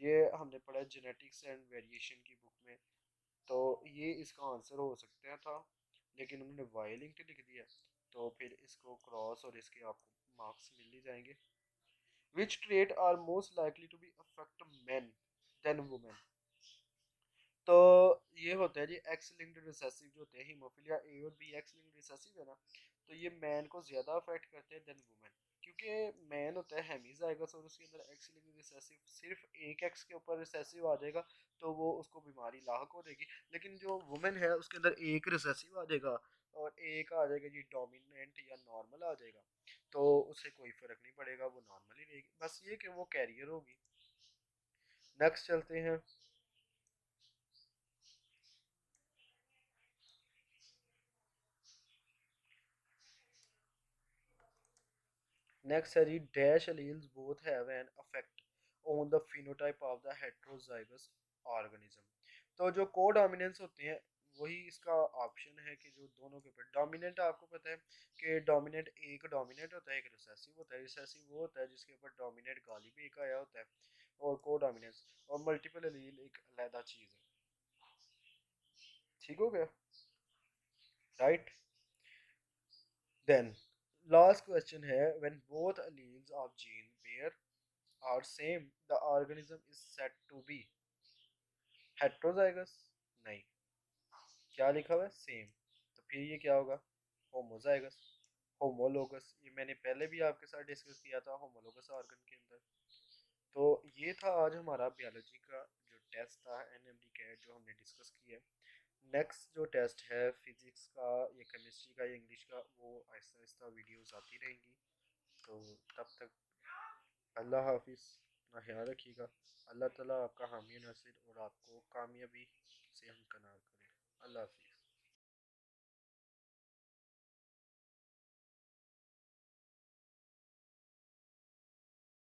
ये हमने पढ़ा जेनेटिक्स एंड वेरिएशन की बुक में। तो ये इसका आंसर हो सकता था, लेकिन उन्होंने वायलिंग लिख दिया, तो फिर इसको क्रॉस और इसके आपको मार्क्स मिल ही जाएंगे। Which trait are most likely to be affect men than women. तो ये होता है जी एक्स लिंक्ड रिसेसिव जो होते हैं, हीमोफिलिया ए और बी एक्स लिंक्ड रिसेसिव है ना, तो ये मैन को ज़्यादा अफेक्ट करते हैं देन वुमेन, क्योंकि मैन होता है हेमीजाइगस और उसके अंदर एक्स लिंक्ड रिसेसिव, सिर्फ एक एक्स के ऊपर रिसेसिव आ जाएगा तो वो उसको बीमारी लाक हो जाएगी। लेकिन जो वुमेन है उसके अंदर एक रिसेसिव आ जाएगा और एक आ जाएगा जी डोमिनेंट या नॉर्मल आ जाएगा, तो उससे कोई फ़र्क नहीं पड़ेगा, वो नॉर्मल ही रहेगी, बस ये कि वो कैरियर होगी। नेक्स्ट चलते हैं। नेक्स्ट है जी dash alleles both have an affect on the phenotype of the heterozygous organism. तो जो कोडोमिनेंस होते हैं वही इसका ऑप्शन है कि जो दोनों के ऊपर डोमिनेंट, आपको पता है कि डोमिनेंट एक डोमिनेंट होता है, एक रिसेसिव होता है। रिसेसिव वो होता है जिसके ऊपर डोमिनेंट गालिब एक आया होता है, और कोडोमिनेंस और मल्टीपल एलील एक अलग चीज़ है। ठीक हो गया, राइट। देन लास्ट क्वेश्चन है when both alleles of gene pair are same, the organism is said to be heterozygous। नहीं, क्या लिखा हुआ है सेम, तो फिर ये क्या होगा होमोजाइगस, होमोलोगस। ये मैंने पहले भी आपके साथ डिस्कस किया था होमोलोगस ऑर्गन के अंदर। तो ये था आज हमारा बायोलॉजी का जो टेस्ट था एनएमडी कैट जो हमने डिस्कस किया। नेक्स्ट जो टेस्ट है फिजिक्स का या केमिस्ट्री का या इंग्लिश का, वो आहिस्ता आहिस्ता वीडियोस आती रहेंगी। तो तब तक अल्लाह हाफिज़, अपना ख्याल रखिएगा। अल्लाह ताला आपका हामी नासिर और आपको कामयाबी से हमकनार करे। अल्लाह हाफिज़।